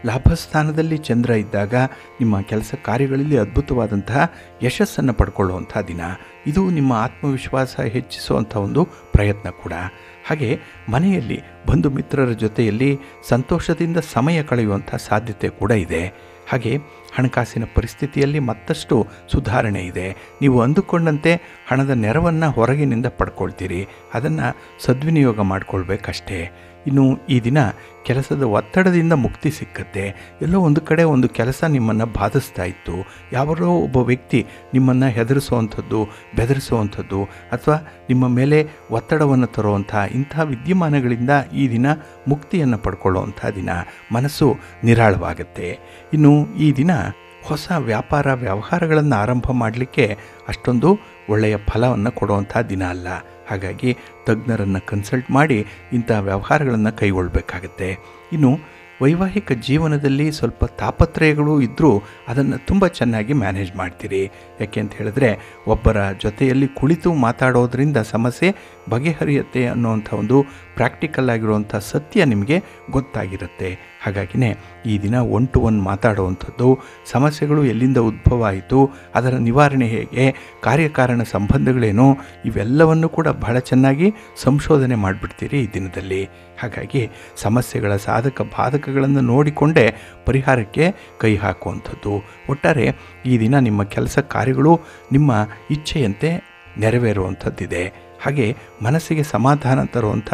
ಲಾಭಸ್ಥಾನದಲ್ಲಿ ಚಂದ್ರ ಇದ್ದಾಗ ನಿಮ್ಮ ಕೆಲಸ ಕಾರ್ಯಗಳಲ್ಲಿ ಅದ್ಭುತವಾದಂತಹ ಯಶಸ್ಸನ್ನು ಪಡ್ಕೊಳ್ಳುವಂಥ ದಿನ. ಇದು ನಿಮ್ಮ ಆತ್ಮವಿಶ್ವಾಸ ಹೆಚ್ಚಿಸುವಂಥ ಒಂದು ಪ್ರಯತ್ನ ಕೂಡ. ಹಾಗೆ ಮನೆಯಲ್ಲಿ ಬಂಧು ಮಿತ್ರರ ಜೊತೆಯಲ್ಲಿ ಸಂತೋಷದಿಂದ ಸಮಯ ಕಳೆಯುವಂಥ ಸಾಧ್ಯತೆ ಕೂಡ ಇದೆ. ಹಾಗೆ ಹಣಕಾಸಿನ ಪರಿಸ್ಥಿತಿಯಲ್ಲಿ ಮತ್ತಷ್ಟು ಸುಧಾರಣೆ ಇದೆ. ನೀವು ಅಂದುಕೊಂಡಂತೆ ಹಣದ ನೆರವನ್ನು ಹೊರಗಿನಿಂದ ಪಡ್ಕೊಳ್ತೀರಿ. ಅದನ್ನು ಸದ್ವಿನಿಯೋಗ ಮಾಡಿಕೊಳ್ಬೇಕಷ್ಟೇ. ಇನ್ನು ಈ ದಿನ ಕೆಲಸದ ಒತ್ತಡದಿಂದ ಮುಕ್ತಿ ಸಿಕ್ಕತ್ತೆ. ಎಲ್ಲೋ ಒಂದು ಕಡೆ ಒಂದು ಕೆಲಸ ನಿಮ್ಮನ್ನು ಬಾಧಿಸ್ತಾ ಇತ್ತು, ಯಾರೋ ಒಬ್ಬ ವ್ಯಕ್ತಿ ನಿಮ್ಮನ್ನು ಹೆದರಿಸುವಂಥದ್ದು, ಬೆದರಿಸುವಂಥದ್ದು ಅಥವಾ ನಿಮ್ಮ ಮೇಲೆ ಒತ್ತಡವನ್ನು ತರುವಂಥ ಇಂಥ ವಿದ್ಯಮಾನಗಳಿಂದ ಈ ದಿನ ಮುಕ್ತಿಯನ್ನು ಪಡ್ಕೊಳ್ಳುವಂಥ ದಿನ. ಮನಸ್ಸು ನಿರಾಳವಾಗುತ್ತೆ. ಇನ್ನು ಈ ದಿನ ಹೊಸ ವ್ಯಾಪಾರ ವ್ಯವಹಾರಗಳನ್ನು ಆರಂಭ ಮಾಡಲಿಕ್ಕೆ ಅಷ್ಟೊಂದು ಒಳ್ಳೆಯ ಫಲವನ್ನು ಕೊಡುವಂಥ ದಿನ ಅಲ್ಲ. ಹಾಗಾಗಿ ತಜ್ಞರನ್ನು ಕನ್ಸಲ್ಟ್ ಮಾಡಿ ಇಂಥ ವ್ಯವಹಾರಗಳನ್ನು ಕೈಗೊಳ್ಳಬೇಕಾಗತ್ತೆ. ಇನ್ನು ವೈವಾಹಿಕ ಜೀವನದಲ್ಲಿ ಸ್ವಲ್ಪ ತಾಪತ್ರಯಗಳು ಇದ್ದರೂ ಅದನ್ನು ತುಂಬ ಚೆನ್ನಾಗಿ ಮ್ಯಾನೇಜ್ ಮಾಡ್ತೀರಿ. ಯಾಕೆ ಅಂತ ಹೇಳಿದ್ರೆ ಒಬ್ಬರ ಜೊತೆಯಲ್ಲಿ ಕುಳಿತು ಮಾತಾಡೋದ್ರಿಂದ ಸಮಸ್ಯೆ ಬಗೆಹರಿಯುತ್ತೆ ಅನ್ನೋವಂಥ ಒಂದು ಪ್ರಾಕ್ಟಿಕಲ್ ಆಗಿರುವಂಥ ಸತ್ಯ ನಿಮಗೆ ಗೊತ್ತಾಗಿರುತ್ತೆ. ಹಾಗಾಗಿನೇ ಈ ದಿನ 1 to 1 ಮಾತಾಡುವಂಥದ್ದು, ಸಮಸ್ಯೆಗಳು ಎಲ್ಲಿಂದ ಉದ್ಭವ ಆಯಿತು, ಅದರ ನಿವಾರಣೆ ಹೇಗೆ, ಕಾರ್ಯಕಾರಣ ಸಂಬಂಧಗಳೇನು, ಇವೆಲ್ಲವನ್ನು ಕೂಡ ಬಹಳ ಚೆನ್ನಾಗಿ ಸಂಶೋಧನೆ ಮಾಡಿಬಿಡ್ತೀರಿ ಈ ದಿನದಲ್ಲಿ. ಹಾಗಾಗಿ ಸಮಸ್ಯೆಗಳ ಸಾಧಕ ಬಾಧಕಗಳನ್ನು ನೋಡಿಕೊಂಡೇ ಪರಿಹಾರಕ್ಕೆ ಕೈ ಹಾಕುವಂಥದ್ದು. ಒಟ್ಟಾರೆ ಈ ದಿನ ನಿಮ್ಮ ಕೆಲಸ ಕಾರ್ಯಗಳು ನಿಮ್ಮ ಇಚ್ಛೆಯಂತೆ ನೆರವೇರುವಂಥದ್ದಿದೆ. ಹಾಗೆ ಮನಸ್ಸಿಗೆ ಸಮಾಧಾನ ತರುವಂಥ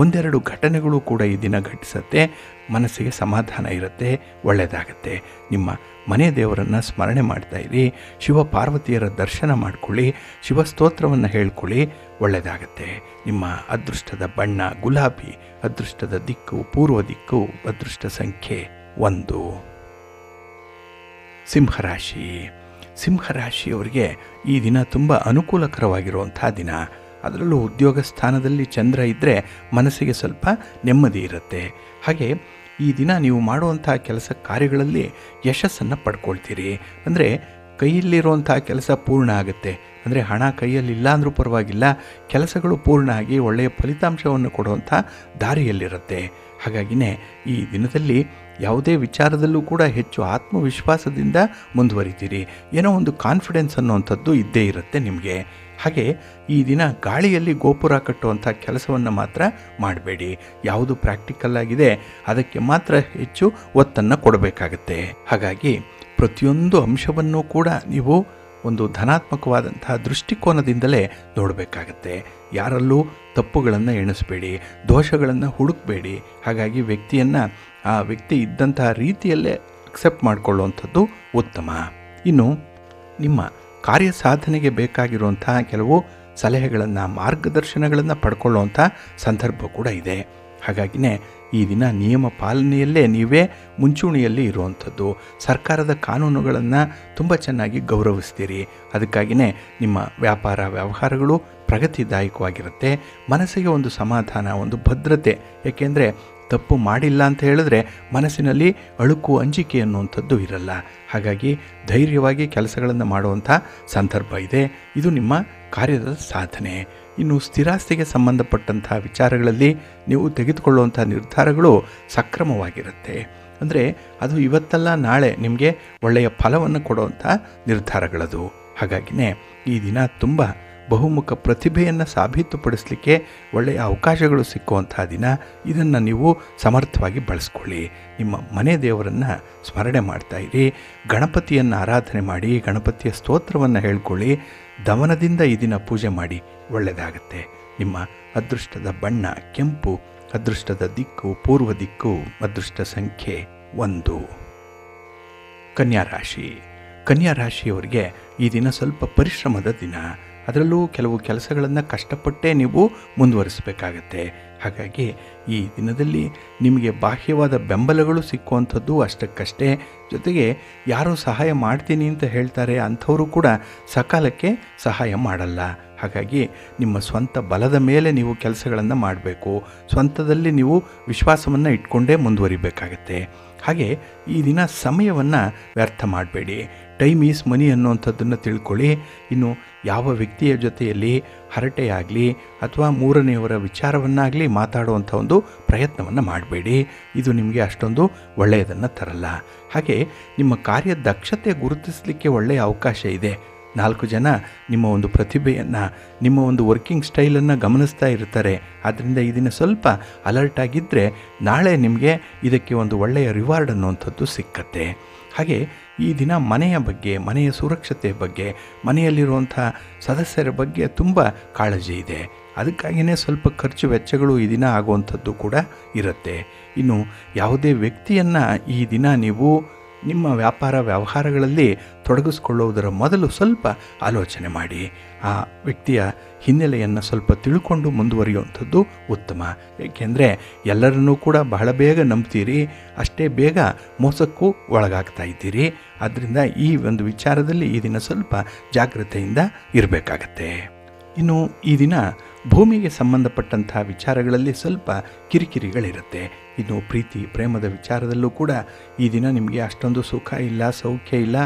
1-2 ಘಟನೆಗಳು ಕೂಡ ಈ ದಿನ ಘಟಿಸುತ್ತೆ. ಮನಸ್ಸಿಗೆ ಸಮಾಧಾನ ಇರುತ್ತೆ, ಒಳ್ಳೆಯದಾಗತ್ತೆ. ನಿಮ್ಮ ಮನೆ ದೇವರನ್ನು ಸ್ಮರಣೆ ಮಾಡ್ತಾಯಿರಿ. ಶಿವ ಪಾರ್ವತಿಯರ ದರ್ಶನ ಮಾಡಿಕೊಳ್ಳಿ, ಶಿವಸ್ತೋತ್ರವನ್ನು ಹೇಳ್ಕೊಳ್ಳಿ, ಒಳ್ಳೆಯದಾಗತ್ತೆ. ನಿಮ್ಮ ಅದೃಷ್ಟದ ಬಣ್ಣ ಗುಲಾಬಿ, ಅದೃಷ್ಟದ ದಿಕ್ಕು ಪೂರ್ವ ದಿಕ್ಕು, ಅದೃಷ್ಟ ಸಂಖ್ಯೆ 1. ಸಿಂಹರಾಶಿ. ಸಿಂಹರಾಶಿಯವರಿಗೆ ಈ ದಿನ ತುಂಬ ಅನುಕೂಲಕರವಾಗಿರುವಂಥ ದಿನ. ಅದರಲ್ಲೂ ಉದ್ಯೋಗ ಸ್ಥಾನದಲ್ಲಿ ಚಂದ್ರ ಇದ್ದರೆ ಮನಸ್ಸಿಗೆ ಸ್ವಲ್ಪ ನೆಮ್ಮದಿ ಇರುತ್ತೆ. ಹಾಗೆ ಈ ದಿನ ನೀವು ಮಾಡುವಂಥ ಕೆಲಸ ಕಾರ್ಯಗಳಲ್ಲಿ ಯಶಸ್ಸನ್ನು ಪಡ್ಕೊಳ್ತೀರಿ. ಅಂದರೆ ಕೈಯಲ್ಲಿರುವಂಥ ಕೆಲಸ ಪೂರ್ಣ ಆಗುತ್ತೆ. ಅಂದರೆ ಹಣ ಕೈಯಲ್ಲಿಲ್ಲ ಅಂದರೂ ಪರವಾಗಿಲ್ಲ, ಕೆಲಸಗಳು ಪೂರ್ಣ ಆಗಿ ಒಳ್ಳೆಯ ಫಲಿತಾಂಶವನ್ನು ಕೊಡುವಂಥ ದಾರಿಯಲ್ಲಿರುತ್ತೆ. ಹಾಗಾಗಿನೇ ಈ ದಿನದಲ್ಲಿ ಯಾವುದೇ ವಿಚಾರದಲ್ಲೂ ಕೂಡ ಹೆಚ್ಚು ಆತ್ಮವಿಶ್ವಾಸದಿಂದ ಮುಂದುವರಿತೀರಿ. ಏನೋ ಒಂದು ಕಾನ್ಫಿಡೆನ್ಸ್ ಅನ್ನುವಂಥದ್ದು ಇದ್ದೇ ಇರುತ್ತೆ ನಿಮಗೆ. ಹಾಗೆ ಈ ದಿನ ಗಾಳಿಯಲ್ಲಿ ಗೋಪುರ ಕಟ್ಟುವಂಥ ಕೆಲಸವನ್ನು ಮಾತ್ರ ಮಾಡಬೇಡಿ. ಯಾವುದು ಪ್ರಾಕ್ಟಿಕಲ್ ಆಗಿದೆ ಅದಕ್ಕೆ ಮಾತ್ರ ಹೆಚ್ಚು ಒತ್ತನ್ನು ಕೊಡಬೇಕಾಗತ್ತೆ. ಹಾಗಾಗಿ ಪ್ರತಿಯೊಂದು ಅಂಶವನ್ನು ಕೂಡ ನೀವು ಒಂದು ಧನಾತ್ಮಕವಾದಂತಹ ದೃಷ್ಟಿಕೋನದಿಂದಲೇ ನೋಡಬೇಕಾಗತ್ತೆ. ಯಾರಲ್ಲೂ ತಪ್ಪುಗಳನ್ನು ಎಣಿಸಬೇಡಿ, ದೋಷಗಳನ್ನು ಹುಡುಕಬೇಡಿ. ಹಾಗಾಗಿ ಆ ವ್ಯಕ್ತಿ ಇದ್ದಂತಹ ರೀತಿಯಲ್ಲೇ ಅಕ್ಸೆಪ್ಟ್ ಮಾಡಿಕೊಳ್ಳುವಂಥದ್ದು ಉತ್ತಮ. ಇನ್ನು ನಿಮ್ಮ ಕಾರ್ಯ ಸಾಧನೆಗೆ ಬೇಕಾಗಿರುವಂತಹ ಕೆಲವು ಸಲಹೆಗಳನ್ನು, ಮಾರ್ಗದರ್ಶನಗಳನ್ನು ಪಡ್ಕೊಳ್ಳುವಂಥ ಸಂದರ್ಭ ಕೂಡ ಇದೆ. ಹಾಗಾಗಿನೇ ಈ ದಿನ ನಿಯಮ ಪಾಲನೆಯಲ್ಲೇ ನೀವೇ ಮುಂಚೂಣಿಯಲ್ಲಿ ಇರುವಂಥದ್ದು. ಸರ್ಕಾರದ ಕಾನೂನುಗಳನ್ನು ತುಂಬ ಚೆನ್ನಾಗಿ ಗೌರವಿಸ್ತೀರಿ. ಅದಕ್ಕಾಗಿಯೇ ನಿಮ್ಮ ವ್ಯಾಪಾರ ವ್ಯವಹಾರಗಳು ಪ್ರಗತಿದಾಯಕವಾಗಿರುತ್ತೆ. ಮನಸ್ಸಿಗೆ ಒಂದು ಸಮಾಧಾನ, ಒಂದು ಭದ್ರತೆ. ಏಕೆಂದರೆ ತಪ್ಪು ಮಾಡಿಲ್ಲ ಅಂತ ಹೇಳಿದ್ರೆ ಮನಸ್ಸಿನಲ್ಲಿ ಅಳುಕು ಅಂಜಿಕೆ ಅನ್ನುವಂಥದ್ದು ಇರಲ್ಲ. ಹಾಗಾಗಿ ಧೈರ್ಯವಾಗಿ ಕೆಲಸಗಳನ್ನು ಮಾಡುವಂಥ ಸಂದರ್ಭ ಇದೆ. ಇದು ನಿಮ್ಮ ಕಾರ್ಯದ ಸಾಧನೆ. ಇನ್ನು ಸ್ಥಿರಾಸ್ತಿಗೆ ಸಂಬಂಧಪಟ್ಟಂಥ ವಿಚಾರಗಳಲ್ಲಿ ನೀವು ತೆಗೆದುಕೊಳ್ಳುವಂಥ ನಿರ್ಧಾರಗಳು ಸಕ್ರಮವಾಗಿರುತ್ತೆ. ಅಂದರೆ ಅದು ಇವತ್ತಲ್ಲ ನಾಳೆ ನಿಮಗೆ ಒಳ್ಳೆಯ ಫಲವನ್ನು ಕೊಡುವಂಥ ನಿರ್ಧಾರಗಳದು. ಹಾಗಾಗಿನೇ ಈ ದಿನ ತುಂಬ ಬಹುಮುಖ ಪ್ರತಿಭೆಯನ್ನು ಸಾಬೀತುಪಡಿಸಲಿಕ್ಕೆ ಒಳ್ಳೆಯ ಅವಕಾಶಗಳು ಸಿಕ್ಕುವಂಥ ದಿನ. ಇದನ್ನು ನೀವು ಸಮರ್ಥವಾಗಿ ಬಳಸ್ಕೊಳ್ಳಿ. ನಿಮ್ಮ ಮನೆ ದೇವರನ್ನು ಸ್ಮರಣೆ ಮಾಡ್ತಾಯಿರಿ. ಗಣಪತಿಯನ್ನು ಆರಾಧನೆ ಮಾಡಿ, ಗಣಪತಿಯ ಸ್ತೋತ್ರವನ್ನು ಹೇಳ್ಕೊಳ್ಳಿ. ದಮನದಿಂದ ಈ ದಿನ ಪೂಜೆ ಮಾಡಿ, ಒಳ್ಳೆಯದಾಗತ್ತೆ. ನಿಮ್ಮ ಅದೃಷ್ಟದ ಬಣ್ಣ ಕೆಂಪು, ಅದೃಷ್ಟದ ದಿಕ್ಕು ಪೂರ್ವ ದಿಕ್ಕು, ಅದೃಷ್ಟ ಸಂಖ್ಯೆ 1. ಕನ್ಯಾ ರಾಶಿ. ಕನ್ಯಾ ರಾಶಿಯವರಿಗೆ ಈ ದಿನ ಸ್ವಲ್ಪ ಪರಿಶ್ರಮದ ದಿನ. ಅದರಲ್ಲೂ ಕೆಲವು ಕೆಲಸಗಳನ್ನು ಕಷ್ಟಪಟ್ಟೇ ನೀವು ಮುಂದುವರಿಸಬೇಕಾಗತ್ತೆ. ಹಾಗಾಗಿ ಈ ದಿನದಲ್ಲಿ ನಿಮಗೆ ಬಾಹ್ಯವಾದ ಬೆಂಬಲಗಳು ಸಿಕ್ಕುವಂಥದ್ದು ಅಷ್ಟಕ್ಕಷ್ಟೇ. ಜೊತೆಗೆ ಯಾರು ಸಹಾಯ ಮಾಡ್ತೀನಿ ಅಂತ ಹೇಳ್ತಾರೆ ಅಂಥವರು ಕೂಡ ಸಕಾಲಕ್ಕೆ ಸಹಾಯ ಮಾಡಲ್ಲ. ಹಾಗಾಗಿ ನಿಮ್ಮ ಸ್ವಂತ ಬಲದ ಮೇಲೆ ನೀವು ಕೆಲಸಗಳನ್ನು ಮಾಡಬೇಕು. ಸ್ವಂತದಲ್ಲಿ ನೀವು ವಿಶ್ವಾಸವನ್ನು ಇಟ್ಕೊಂಡೇ ಮುಂದುವರಿಬೇಕಾಗತ್ತೆ. ಹಾಗೆ ಈ ದಿನ ಸಮಯವನ್ನು ವ್ಯರ್ಥ ಮಾಡಬೇಡಿ. ಟೈಮ್ ಈಸ್ ಮನಿ ಅನ್ನುವಂಥದ್ದನ್ನು ತಿಳ್ಕೊಳ್ಳಿ. ಇನ್ನು ಯಾವ ವ್ಯಕ್ತಿಯ ಜೊತೆಯಲ್ಲಿ ಹರಟೆಯಾಗಲಿ ಅಥವಾ ಮೂರನೆಯವರ ವಿಚಾರವನ್ನಾಗಲಿ ಮಾತಾಡುವಂಥ ಒಂದು ಪ್ರಯತ್ನವನ್ನು ಮಾಡಬೇಡಿ. ಇದು ನಿಮಗೆ ಅಷ್ಟೊಂದು ಒಳ್ಳೆಯದನ್ನು ತರಲ್ಲ. ಹಾಗೆ ನಿಮ್ಮ ಕಾರ್ಯ ದಕ್ಷತೆ ಗುರುತಿಸಲಿಕ್ಕೆ ಒಳ್ಳೆಯ ಅವಕಾಶ ಇದೆ. 4 ಜನ ನಿಮ್ಮ ಒಂದು ಪ್ರತಿಭೆಯನ್ನು, ನಿಮ್ಮ ಒಂದು ವರ್ಕಿಂಗ್ ಸ್ಟೈಲನ್ನು ಗಮನಿಸ್ತಾ ಇರ್ತಾರೆ. ಆದ್ದರಿಂದ ಇದನ್ನು ಸ್ವಲ್ಪ ಅಲರ್ಟ್ ಆಗಿದ್ದರೆ ನಾಳೆ ನಿಮಗೆ ಇದಕ್ಕೆ ಒಂದು ಒಳ್ಳೆಯ ರಿವಾರ್ಡ್ ಅನ್ನುವಂಥದ್ದು ಸಿಕ್ಕತ್ತೆ. ಹಾಗೆ ಈ ದಿನ ಮನೆಯ ಬಗ್ಗೆ, ಮನೆಯ ಸುರಕ್ಷತೆ ಬಗ್ಗೆ, ಮನೆಯಲ್ಲಿರುವಂಥ ಸದಸ್ಯರ ಬಗ್ಗೆ ತುಂಬ ಕಾಳಜಿ ಇದೆ. ಅದಕ್ಕಾಗಿಯೇ ಸ್ವಲ್ಪ ಖರ್ಚು ವೆಚ್ಚಗಳು ಈ ದಿನ ಆಗುವಂಥದ್ದು ಕೂಡ ಇರುತ್ತೆ. ಇನ್ನು ಯಾವುದೇ ವ್ಯಕ್ತಿಯನ್ನು ಈ ದಿನ ನೀವು ನಿಮ್ಮ ವ್ಯಾಪಾರ ವ್ಯವಹಾರಗಳಲ್ಲಿ ತೊಡಗಿಸ್ಕೊಳ್ಳುವುದರ ಮೊದಲು ಸ್ವಲ್ಪ ಆಲೋಚನೆ ಮಾಡಿ. ಆ ವ್ಯಕ್ತಿಯ ಹಿನ್ನೆಲೆಯನ್ನು ಸ್ವಲ್ಪ ತಿಳ್ಕೊಂಡು ಮುಂದುವರಿಯುವಂಥದ್ದು ಉತ್ತಮ. ಏಕೆಂದರೆ ಎಲ್ಲರನ್ನೂ ಕೂಡ ಬಹಳ ಬೇಗ ನಂಬ್ತೀರಿ, ಅಷ್ಟೇ ಬೇಗ ಮೋಸಕ್ಕೂ ಒಳಗಾಗ್ತಾ ಇದ್ದೀರಿ. ಆದ್ದರಿಂದ ಈ ಒಂದು ವಿಚಾರದಲ್ಲಿ ಈ ದಿನ ಸ್ವಲ್ಪ ಜಾಗ್ರತೆಯಿಂದ ಇರಬೇಕಾಗತ್ತೆ. ಇನ್ನು ಈ ದಿನ ಭೂಮಿಗೆ ಸಂಬಂಧಪಟ್ಟಂಥ ವಿಚಾರಗಳಲ್ಲಿ ಸ್ವಲ್ಪ ಕಿರಿಕಿರಿಗಳಿರುತ್ತೆ. ಇನ್ನು ಪ್ರೀತಿ ಪ್ರೇಮದ ವಿಚಾರದಲ್ಲೂ ಕೂಡ ಈ ದಿನ ನಿಮಗೆ ಅಷ್ಟೊಂದು ಸುಖ ಇಲ್ಲ, ಸೌಖ್ಯ ಇಲ್ಲ,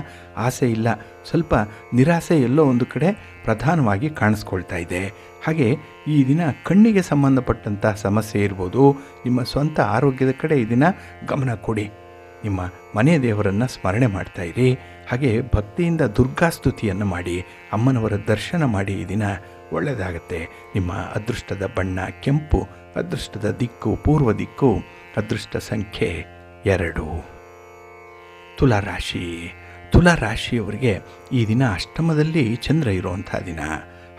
ಆಸೆ ಇಲ್ಲ, ಸ್ವಲ್ಪ ನಿರಾಸೆ ಎಲ್ಲೋ ಒಂದು ಕಡೆ ಪ್ರಧಾನವಾಗಿ ಕಾಣಿಸ್ಕೊಳ್ತಾ ಇದೆ. ಹಾಗೆ ಈ ದಿನ ಕಣ್ಣಿಗೆ ಸಂಬಂಧಪಟ್ಟಂಥ ಸಮಸ್ಯೆ ಇರ್ಬೋದು. ನಿಮ್ಮ ಸ್ವಂತ ಆರೋಗ್ಯದ ಕಡೆ ಈ ದಿನ ಗಮನ ಕೊಡಿ. ನಿಮ್ಮ ಮನೆ ದೇವರನ್ನು ಸ್ಮರಣೆ ಮಾಡ್ತಾಯಿರಿ. ಹಾಗೆ ಭಕ್ತಿಯಿಂದ ದುರ್ಗಾಸ್ತುತಿಯನ್ನು ಮಾಡಿ, ಅಮ್ಮನವರ ದರ್ಶನ ಮಾಡಿ. ಈ ದಿನ ಒಳ್ಳೆಯದಾಗತ್ತೆ. ನಿಮ್ಮ ಅದೃಷ್ಟದ ಬಣ್ಣ ಕೆಂಪು, ಅದೃಷ್ಟದ ದಿಕ್ಕು ಪೂರ್ವ ದಿಕ್ಕು, ಅದೃಷ್ಟ ಸಂಖ್ಯೆ 2. ತುಲಾರಾಶಿ. ತುಲಾರಾಶಿಯವರಿಗೆ ಈ ದಿನ ಅಷ್ಟಮದಲ್ಲಿ ಚಂದ್ರ ಇರುವಂಥ ದಿನ.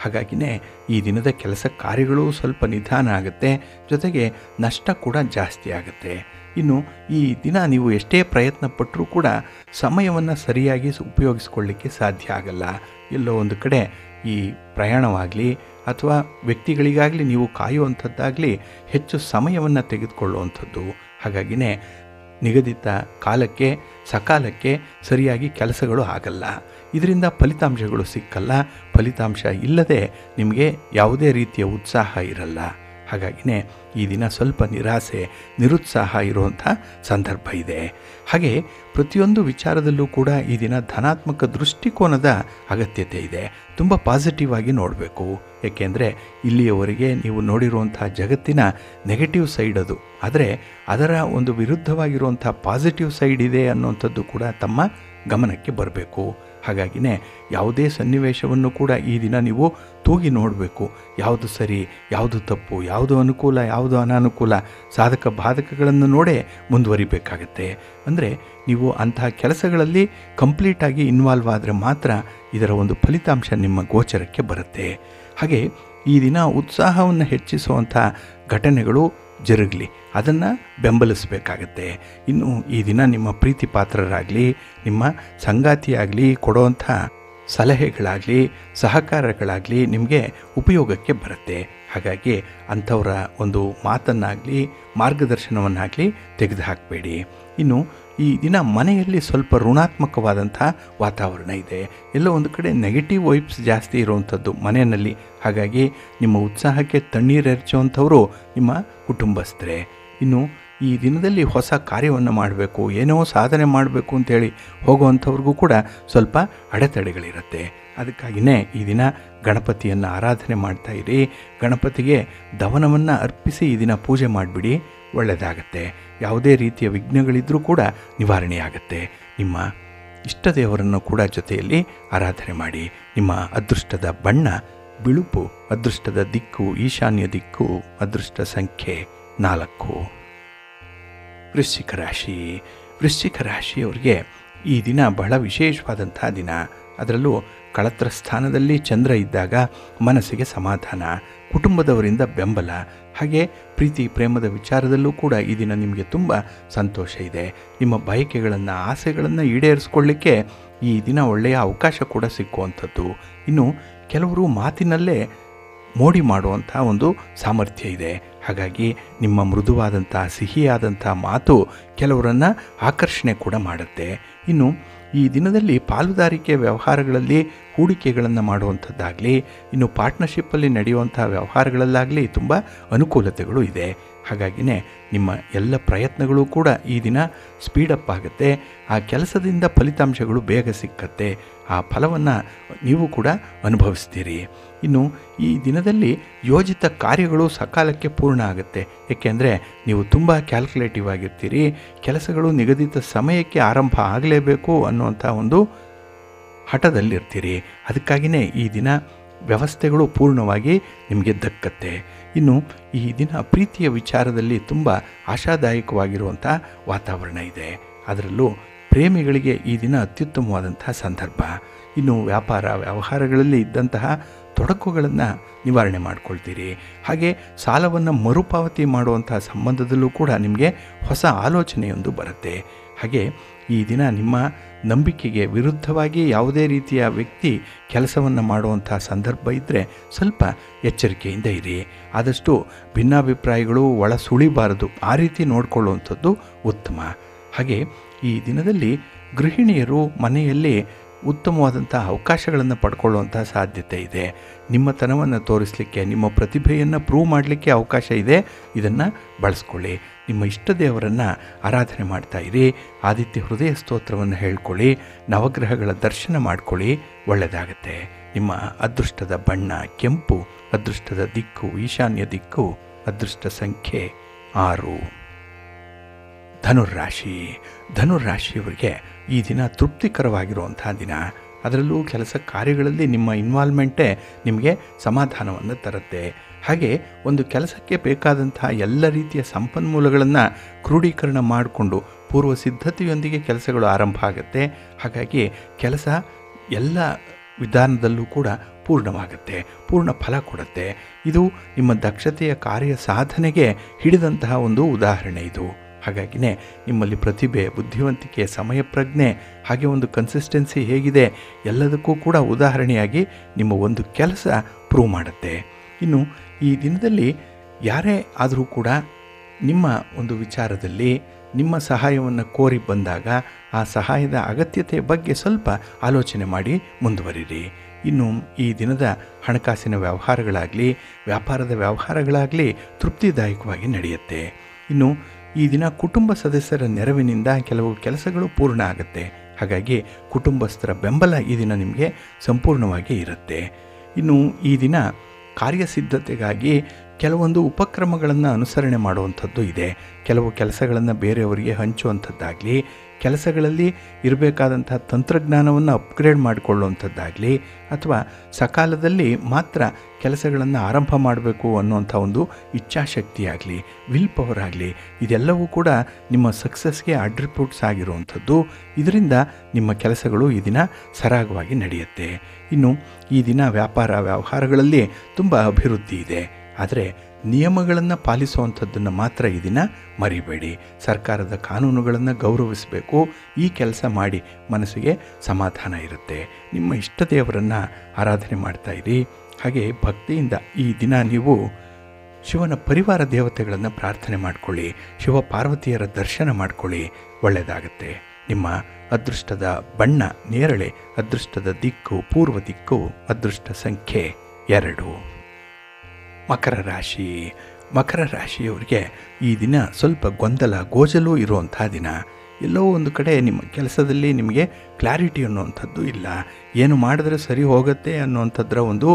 ಹಾಗಾಗಿನೇ ಈ ದಿನದ ಕೆಲಸ ಕಾರ್ಯಗಳು ಸ್ವಲ್ಪ ನಿಧಾನ ಆಗುತ್ತೆ, ಜೊತೆಗೆ ನಷ್ಟ ಕೂಡ ಜಾಸ್ತಿ ಆಗುತ್ತೆ. ಇನ್ನು ಈ ದಿನ ನೀವು ಎಷ್ಟೇ ಪ್ರಯತ್ನ ಪಟ್ಟರೂ ಕೂಡ ಸಮಯವನ್ನು ಸರಿಯಾಗಿ ಉಪಯೋಗಿಸ್ಕೊಳ್ಳಿಕ್ಕೆ ಸಾಧ್ಯ ಆಗಲ್ಲ. ಎಲ್ಲೋ ಒಂದು ಕಡೆ ಈ ಪ್ರಯಾಣವಾಗಲಿ ಅಥವಾ ವ್ಯಕ್ತಿಗಳಿಗಾಗಲಿ ನೀವು ಕಾಯುವಂಥದ್ದಾಗಲಿ ಹೆಚ್ಚು ಸಮಯವನ್ನು ತೆಗೆದುಕೊಳ್ಳುವಂಥದ್ದು. ಹಾಗಾಗಿನೇ ನಿಗದಿತ ಕಾಲಕ್ಕೆ ಸಕಾಲಕ್ಕೆ ಸರಿಯಾಗಿ ಕೆಲಸಗಳು ಆಗಲ್ಲ. ಇದರಿಂದ ಫಲಿತಾಂಶಗಳು ಸಿಕ್ಕಲ್ಲ. ಫಲಿತಾಂಶ ಇಲ್ಲದೆ ನಿಮಗೆ ಯಾವುದೇ ರೀತಿಯ ಉತ್ಸಾಹ ಇರಲ್ಲ. ಹಾಗಾಗಿನೇ ಈ ದಿನ ಸ್ವಲ್ಪ ನಿರಾಸೆ, ನಿರುತ್ಸಾಹ ಇರುವಂಥ ಸಂದರ್ಭ ಇದೆ. ಹಾಗೆ ಪ್ರತಿಯೊಂದು ವಿಚಾರದಲ್ಲೂ ಕೂಡ ಈ ದಿನ ಧನಾತ್ಮಕ ದೃಷ್ಟಿಕೋನದ ಅಗತ್ಯತೆ ಇದೆ. ತುಂಬ ಪಾಸಿಟಿವ್ ಆಗಿ ನೋಡಬೇಕು. ಏಕೆಂದರೆ ಇಲ್ಲಿಯವರೆಗೆ ನೀವು ನೋಡಿರುವಂಥ ಜಗತ್ತಿನ ನೆಗೆಟಿವ್ ಸೈಡ್ ಅದು. ಆದರೆ ಅದರ ಒಂದು ವಿರುದ್ಧವಾಗಿರುವಂಥ ಪಾಸಿಟಿವ್ ಸೈಡ್ ಇದೆ ಅನ್ನುವಂಥದ್ದು ಕೂಡ ತಮ್ಮ ಗಮನಕ್ಕೆ ಬರಬೇಕು. ಹಾಗಾಗಿನೇ ಯಾವುದೇ ಸನ್ನಿವೇಶವನ್ನು ಕೂಡ ಈ ದಿನ ನೀವು ತೂಗಿ ನೋಡಬೇಕು. ಯಾವುದು ಸರಿ, ಯಾವುದು ತಪ್ಪು, ಯಾವುದು ಅನುಕೂಲ, ಯಾವುದು ಅನಾನುಕೂಲ, ಸಾಧಕ ಬಾಧಕಗಳನ್ನು ನೋಡೇ ಮುಂದುವರಿಬೇಕಾಗತ್ತೆ. ಅಂದರೆ ನೀವು ಅಂತಹ ಕೆಲಸಗಳಲ್ಲಿ ಕಂಪ್ಲೀಟಾಗಿ ಇನ್ವಾಲ್ವ್ ಆದರೆ ಮಾತ್ರ ಇದರ ಒಂದು ಫಲಿತಾಂಶ ನಿಮ್ಮ ಗೋಚರಕ್ಕೆ ಬರುತ್ತೆ. ಹಾಗೆ ಈ ದಿನ ಉತ್ಸಾಹವನ್ನು ಹೆಚ್ಚಿಸುವಂಥ ಘಟನೆಗಳು ಜರುಗಲಿ, ಅದನ್ನು ಬೆಂಬಲಿಸಬೇಕಾಗತ್ತೆ. ಇನ್ನು ಈ ದಿನ ನಿಮ್ಮ ಪ್ರೀತಿ ಪಾತ್ರರಾಗಲಿ, ನಿಮ್ಮ ಸಂಗಾತಿಯಾಗಲಿ ಕೊಡುವಂಥ ಸಲಹೆಗಳಾಗಲಿ ಸಹಕಾರಗಳಾಗಲಿ ನಿಮಗೆ ಉಪಯೋಗಕ್ಕೆ ಬರುತ್ತೆ. ಹಾಗಾಗಿ ಅಂಥವರ ಒಂದು ಮಾತನ್ನಾಗಲಿ ಮಾರ್ಗದರ್ಶನವನ್ನಾಗಲಿ ತೆಗೆದುಹಾಕಬೇಡಿ. ಇನ್ನು ಈ ದಿನ ಮನೆಯಲ್ಲಿ ಸ್ವಲ್ಪ ಋಣಾತ್ಮಕವಾದಂಥ ವಾತಾವರಣ ಇದೆ. ಎಲ್ಲೋ ಒಂದು ಕಡೆ ನೆಗೆಟಿವ್ ವೈಬ್ಸ್ ಜಾಸ್ತಿ ಇರುವಂಥದ್ದು ಮನೆಯಲ್ಲಿ. ಹಾಗಾಗಿ ನಿಮ್ಮ ಉತ್ಸಾಹಕ್ಕೆ ತಣ್ಣೀರೆರಚುವಂಥವರು ನಿಮ್ಮ ಕುಟುಂಬಸ್ಥರೇ. ಇನ್ನು ಈ ದಿನದಲ್ಲಿ ಹೊಸ ಕಾರ್ಯವನ್ನು ಮಾಡಬೇಕು, ಏನೋ ಸಾಧನೆ ಮಾಡಬೇಕು ಅಂತೇಳಿ ಹೋಗುವಂಥವ್ರಿಗೂ ಕೂಡ ಸ್ವಲ್ಪ ಅಡೆತಡೆಗಳಿರುತ್ತೆ. ಅದಕ್ಕಾಗಿಯೇ ಈ ದಿನ ಗಣಪತಿಯನ್ನು ಆರಾಧನೆ ಮಾಡ್ತಾಯಿರಿ. ಗಣಪತಿಗೆ ದವನವನ್ನು ಅರ್ಪಿಸಿ ಈ ದಿನ ಪೂಜೆ ಮಾಡಿಬಿಡಿ, ಒಳ್ಳೆಯದಾಗತ್ತೆ. ಯಾವುದೇ ರೀತಿಯ ವಿಘ್ನಗಳಿದ್ದರೂ ಕೂಡ ನಿವಾರಣೆಯಾಗತ್ತೆ. ನಿಮ್ಮ ಇಷ್ಟ ದೇವರನ್ನು ಕೂಡ ಜೊತೆಯಲ್ಲಿ ಆರಾಧನೆ ಮಾಡಿ. ನಿಮ್ಮ ಅದೃಷ್ಟದ ಬಣ್ಣ ಬಿಳುಪು, ಅದೃಷ್ಟದ ದಿಕ್ಕು ಈಶಾನ್ಯ ದಿಕ್ಕು, ಅದೃಷ್ಟ ಸಂಖ್ಯೆ 4. ವೃಶ್ಚಿಕ ರಾಶಿ. ವೃಶ್ಚಿಕ ರಾಶಿಯವರಿಗೆ ಈ ದಿನ ಬಹಳ ವಿಶೇಷವಾದಂಥ ದಿನ. ಅದರಲ್ಲೂ ಕಳತ್ರ ಸ್ಥಾನದಲ್ಲಿ ಚಂದ್ರ ಇದ್ದಾಗ ಮನಸ್ಸಿಗೆ ಸಮಾಧಾನ, ಕುಟುಂಬದವರಿಂದ ಬೆಂಬಲ, ಹಾಗೆ ಪ್ರೀತಿ ಪ್ರೇಮದ ವಿಚಾರದಲ್ಲೂ ಕೂಡ ಈ ದಿನ ನಿಮಗೆ ತುಂಬ ಸಂತೋಷ ಇದೆ. ನಿಮ್ಮ ಬಯಕೆಗಳನ್ನು ಆಸೆಗಳನ್ನು ಈಡೇರಿಸ್ಕೊಳ್ಳಿಕ್ಕೆ ಈ ದಿನ ಒಳ್ಳೆಯ ಅವಕಾಶ ಕೂಡ ಸಿಕ್ಕುವಂಥದ್ದು. ಇನ್ನು ಕೆಲವರು ಮಾತಿನಲ್ಲೇ ಮೋಡಿ ಮಾಡುವಂಥ ಒಂದು ಸಾಮರ್ಥ್ಯ ಇದೆ. ಹಾಗಾಗಿ ನಿಮ್ಮ ಮೃದುವಾದಂಥ ಸಿಹಿಯಾದಂಥ ಮಾತು ಕೆಲವರನ್ನು ಆಕರ್ಷಣೆ ಕೂಡ ಮಾಡುತ್ತೆ. ಇನ್ನು ಈ ದಿನದಲ್ಲಿ ಪಾಲುದಾರಿಕೆ ವ್ಯವಹಾರಗಳಲ್ಲಿ ಹೂಡಿಕೆಗಳನ್ನು ಮಾಡುವಂಥದ್ದಾಗಲಿ, ಇನ್ನು ಪಾರ್ಟ್ನರ್ಶಿಪ್ಪಲ್ಲಿ ನಡೆಯುವಂಥ ವ್ಯವಹಾರಗಳಲ್ಲಾಗಲಿ ತುಂಬ ಅನುಕೂಲತೆಗಳು ಇದೆ. ಹಾಗಾಗಿನೇ ನಿಮ್ಮ ಎಲ್ಲ ಪ್ರಯತ್ನಗಳು ಕೂಡ ಈ ದಿನ ಸ್ಪೀಡಪ್ ಆಗುತ್ತೆ. ಆ ಕೆಲಸದಿಂದ ಫಲಿತಾಂಶಗಳು ಬೇಗ ಸಿಕ್ಕತ್ತೆ. ಆ ಫಲವನ್ನು ನೀವು ಕೂಡ ಅನುಭವಿಸ್ತೀರಿ. ಇನ್ನು ಈ ದಿನದಲ್ಲಿ ಯೋಜಿತ ಕಾರ್ಯಗಳು ಸಕಾಲಕ್ಕೆ ಪೂರ್ಣ ಆಗುತ್ತೆ. ಏಕೆಂದರೆ ನೀವು ತುಂಬ ಕ್ಯಾಲ್ಕುಲೇಟಿವ್ ಆಗಿರ್ತೀರಿ. ಕೆಲಸಗಳು ನಿಗದಿತ ಸಮಯಕ್ಕೆ ಆರಂಭ ಆಗಲೇಬೇಕು ಅನ್ನುವಂಥ ಒಂದು ಹಠದಲ್ಲಿರ್ತೀರಿ. ಅದಕ್ಕಾಗಿಯೇ ಈ ದಿನ ವ್ಯವಸ್ಥೆಗಳು ಪೂರ್ಣವಾಗಿ ನಿಮಗೆ ದಕ್ಕತ್ತೆ. ಇನ್ನು ಈ ದಿನ ಪ್ರೀತಿಯ ವಿಚಾರದಲ್ಲಿ ತುಂಬ ಆಶಾದಾಯಕವಾಗಿರುವಂಥ ವಾತಾವರಣ ಇದೆ. ಅದರಲ್ಲೂ ಪ್ರೇಮಿಗಳಿಗೆ ಈ ದಿನ ಅತ್ಯುತ್ತಮವಾದಂತಹ ಸಂದರ್ಭ. ಇನ್ನು ವ್ಯಾಪಾರ ವ್ಯವಹಾರಗಳಲ್ಲಿ ಇದ್ದಂತಹ ತೊಡಕುಗಳನ್ನು ನಿವಾರಣೆ ಮಾಡ್ಕೊಳ್ತೀರಿ. ಹಾಗೆ ಸಾಲವನ್ನು ಮರುಪಾವತಿ ಮಾಡುವಂತಹ ಸಂಬಂಧದಲ್ಲೂ ಕೂಡ ನಿಮಗೆ ಹೊಸ ಆಲೋಚನೆಯೊಂದು ಬರುತ್ತೆ. ಹಾಗೆ ಈ ದಿನ ನಿಮ್ಮ ನಂಬಿಕೆಗೆ ವಿರುದ್ಧವಾಗಿ ಯಾವುದೇ ರೀತಿಯ ವ್ಯಕ್ತಿ ಕೆಲಸವನ್ನು ಮಾಡುವಂಥ ಸಂದರ್ಭ ಇದ್ದರೆ ಸ್ವಲ್ಪ ಎಚ್ಚರಿಕೆಯಿಂದ ಇರಿ. ಆದಷ್ಟು ಭಿನ್ನಾಭಿಪ್ರಾಯಗಳು ಒಳ ಸುಳಿಬಾರದು, ಆ ರೀತಿ ನೋಡಿಕೊಳ್ಳುವಂಥದ್ದು ಉತ್ತಮ. ಹಾಗೆ ಈ ದಿನದಲ್ಲಿ ಗೃಹಿಣಿಯರು ಮನೆಯಲ್ಲಿ ಉತ್ತಮವಾದಂಥ ಅವಕಾಶಗಳನ್ನು ಪಡ್ಕೊಳ್ಳುವಂಥ ಸಾಧ್ಯತೆ ಇದೆ. ನಿಮ್ಮ ತನವನ್ನು ತೋರಿಸಲಿಕ್ಕೆ, ನಿಮ್ಮ ಪ್ರತಿಭೆಯನ್ನು ಪ್ರೂವ್ ಮಾಡಲಿಕ್ಕೆ ಅವಕಾಶ ಇದೆ. ಇದನ್ನು ಬಳಸ್ಕೊಳ್ಳಿ. ನಿಮ್ಮ ಇಷ್ಟ ದೇವರನ್ನು ಆರಾಧನೆ ಮಾಡ್ತಾ ಇರಿ. ಆದಿತ್ಯ ಹೃದಯ ಸ್ತೋತ್ರವನ್ನು ಹೇಳ್ಕೊಳ್ಳಿ. ನವಗ್ರಹಗಳ ದರ್ಶನ ಮಾಡ್ಕೊಳ್ಳಿ. ಒಳ್ಳೆಯದಾಗತ್ತೆ. ನಿಮ್ಮ ಅದೃಷ್ಟದ ಬಣ್ಣ ಕೆಂಪು, ಅದೃಷ್ಟದ ದಿಕ್ಕು ಈಶಾನ್ಯ ದಿಕ್ಕು, ಅದೃಷ್ಟ ಸಂಖ್ಯೆ 6. ಧನುರಾಶಿಯವರಿಗೆ ಈ ದಿನ ತೃಪ್ತಿಕರವಾಗಿರುವಂಥ ದಿನ. ಅದರಲ್ಲೂ ಕೆಲಸ ಕಾರ್ಯಗಳಲ್ಲಿ ನಿಮ್ಮ ಇನ್ವಾಲ್ವ್ಮೆಂಟೇ ನಿಮಗೆ ಸಮಾಧಾನವನ್ನು ತರುತ್ತೆ. ಹಾಗೆ ಒಂದು ಕೆಲಸಕ್ಕೆ ಬೇಕಾದಂತಹ ಎಲ್ಲ ರೀತಿಯ ಸಂಪನ್ಮೂಲಗಳನ್ನು ಕ್ರೋಢೀಕರಣ ಮಾಡಿಕೊಂಡು ಪೂರ್ವ ಸಿದ್ಧತೆಯೊಂದಿಗೆ ಕೆಲಸಗಳು ಆರಂಭ ಆಗುತ್ತೆ. ಹಾಗಾಗಿ ಕೆಲಸ ಎಲ್ಲ ವಿಧಾನದಲ್ಲೂ ಕೂಡ ಪೂರ್ಣವಾಗುತ್ತೆ, ಪೂರ್ಣ ಫಲ ಕೊಡುತ್ತೆ. ಇದು ನಿಮ್ಮ ದಕ್ಷತೆಯ ಕಾರ್ಯ ಸಾಧನೆಗೆ ಹಿಡಿದಂತಹ ಒಂದು ಉದಾಹರಣೆ ಇದು. ಹಾಗಾಗಿನೇ ನಿಮ್ಮಲ್ಲಿ ಪ್ರತಿಭೆ, ಬುದ್ಧಿವಂತಿಕೆ, ಸಮಯ ಪ್ರಜ್ಞೆ, ಹಾಗೆ ಒಂದು ಕನ್ಸಿಸ್ಟೆನ್ಸಿ ಹೇಗಿದೆ ಎಲ್ಲದಕ್ಕೂ ಕೂಡ ಉದಾಹರಣೆಯಾಗಿ ನಿಮ್ಮ ಒಂದು ಕೆಲಸ ಪ್ರೂವ್ ಮಾಡುತ್ತೆ. ಇನ್ನು ಈ ದಿನದಲ್ಲಿ ಯಾರೇ ಆದರೂ ಕೂಡ ನಿಮ್ಮ ಒಂದು ವಿಚಾರದಲ್ಲಿ ನಿಮ್ಮ ಸಹಾಯವನ್ನು ಕೋರಿ ಬಂದಾಗ ಆ ಸಹಾಯದ ಅಗತ್ಯತೆ ಬಗ್ಗೆ ಸ್ವಲ್ಪ ಆಲೋಚನೆ ಮಾಡಿ ಮುಂದುವರಿರಿ. ಇನ್ನು ಈ ದಿನದ ಹಣಕಾಸಿನ ವ್ಯವಹಾರಗಳಾಗಲಿ ವ್ಯಾಪಾರದ ವ್ಯವಹಾರಗಳಾಗಲಿ ತೃಪ್ತಿದಾಯಕವಾಗಿ ನಡೆಯುತ್ತೆ. ಇನ್ನು ಈ ದಿನ ಕುಟುಂಬ ಸದಸ್ಯರ ನೆರವಿನಿಂದ ಕೆಲವು ಕೆಲಸಗಳು ಪೂರ್ಣ ಆಗುತ್ತೆ. ಹಾಗಾಗಿ ಕುಟುಂಬಸ್ಥರ ಬೆಂಬಲ ಈ ದಿನ ನಿಮಗೆ ಸಂಪೂರ್ಣವಾಗಿ ಇರುತ್ತೆ. ಇನ್ನು ಈ ದಿನ ಕಾರ್ಯಸಿದ್ಧತೆಗಾಗಿ ಕೆಲವೊಂದು ಉಪಕ್ರಮಗಳನ್ನು ಅನುಸರಣೆ ಮಾಡುವಂಥದ್ದು ಇದೆ. ಕೆಲವು ಕೆಲಸಗಳನ್ನು ಬೇರೆಯವರಿಗೆ ಹಂಚುವಂಥದ್ದಾಗಲಿ, ಕೆಲಸಗಳಲ್ಲಿ ಇರಬೇಕಾದಂಥ ತಂತ್ರಜ್ಞಾನವನ್ನು ಅಪ್ಗ್ರೇಡ್ ಮಾಡಿಕೊಳ್ಳುವಂಥದ್ದಾಗಲಿ, ಅಥವಾ ಸಕಾಲದಲ್ಲಿ ಮಾತ್ರ ಕೆಲಸಗಳನ್ನು ಆರಂಭ ಮಾಡಬೇಕು ಅನ್ನುವಂಥ ಒಂದು ಇಚ್ಛಾಶಕ್ತಿಯಾಗಲಿ, ವಿಲ್ ಪವರ್ ಆಗಲಿ, ಇದೆಲ್ಲವೂ ಕೂಡ ನಿಮ್ಮ ಸಕ್ಸಸ್ಗೆ ಅಟ್ರಿಬ್ಯೂಟ್ಸ್ ಆಗಿರುವಂಥದ್ದು. ಇದರಿಂದ ನಿಮ್ಮ ಕೆಲಸಗಳು ಈ ದಿನ ಸರಾಗವಾಗಿ ನಡೆಯುತ್ತೆ. ಇನ್ನು ಈ ದಿನ ವ್ಯಾಪಾರ ವ್ಯವಹಾರಗಳಲ್ಲಿ ತುಂಬ ಅಭಿವೃದ್ಧಿ ಇದೆ. ಆದರೆ ನಿಯಮಗಳನ್ನು ಪಾಲಿಸುವಂಥದ್ದನ್ನು ಮಾತ್ರ ಈ ದಿನ ಮರಿಬೇಡಿ. ಸರ್ಕಾರದ ಕಾನೂನುಗಳನ್ನು ಗೌರವಿಸಬೇಕು. ಈ ಕೆಲಸ ಮಾಡಿ ಮನಸ್ಸಿಗೆ ಸಮಾಧಾನ ಇರುತ್ತೆ. ನಿಮ್ಮ ಇಷ್ಟ ದೇವರನ್ನು ಆರಾಧನೆ ಮಾಡ್ತಾ ಇರಿ. ಹಾಗೆ ಭಕ್ತಿಯಿಂದ ಈ ದಿನ ನೀವು ಶಿವನ ಪರಿವಾರ ದೇವತೆಗಳನ್ನು ಪ್ರಾರ್ಥನೆ ಮಾಡಿಕೊಳ್ಳಿ. ಶಿವ ಪಾರ್ವತಿಯರ ದರ್ಶನ ಮಾಡಿಕೊಳ್ಳಿ. ಒಳ್ಳೆಯದಾಗುತ್ತೆ. ನಿಮ್ಮ ಅದೃಷ್ಟದ ಬಣ್ಣ ನೇರಳೆ, ಅದೃಷ್ಟದ ದಿಕ್ಕು ಪೂರ್ವ ದಿಕ್ಕು, ಅದೃಷ್ಟ ಸಂಖ್ಯೆ 2. ಮಕರ ರಾಶಿಯವರಿಗೆ ಈ ದಿನ ಸ್ವಲ್ಪ ಗೊಂದಲ ಗೋಜಲು ಇರುವಂಥ ದಿನ. ಎಲ್ಲೋ ಒಂದು ಕಡೆ ನಿಮ್ಮ ಕೆಲಸದಲ್ಲಿ ನಿಮಗೆ ಕ್ಲಾರಿಟಿ ಅನ್ನುವಂಥದ್ದು ಇಲ್ಲ. ಏನು ಮಾಡಿದ್ರೆ ಸರಿ ಹೋಗುತ್ತೆ ಅನ್ನುವಂಥದ್ರ ಒಂದು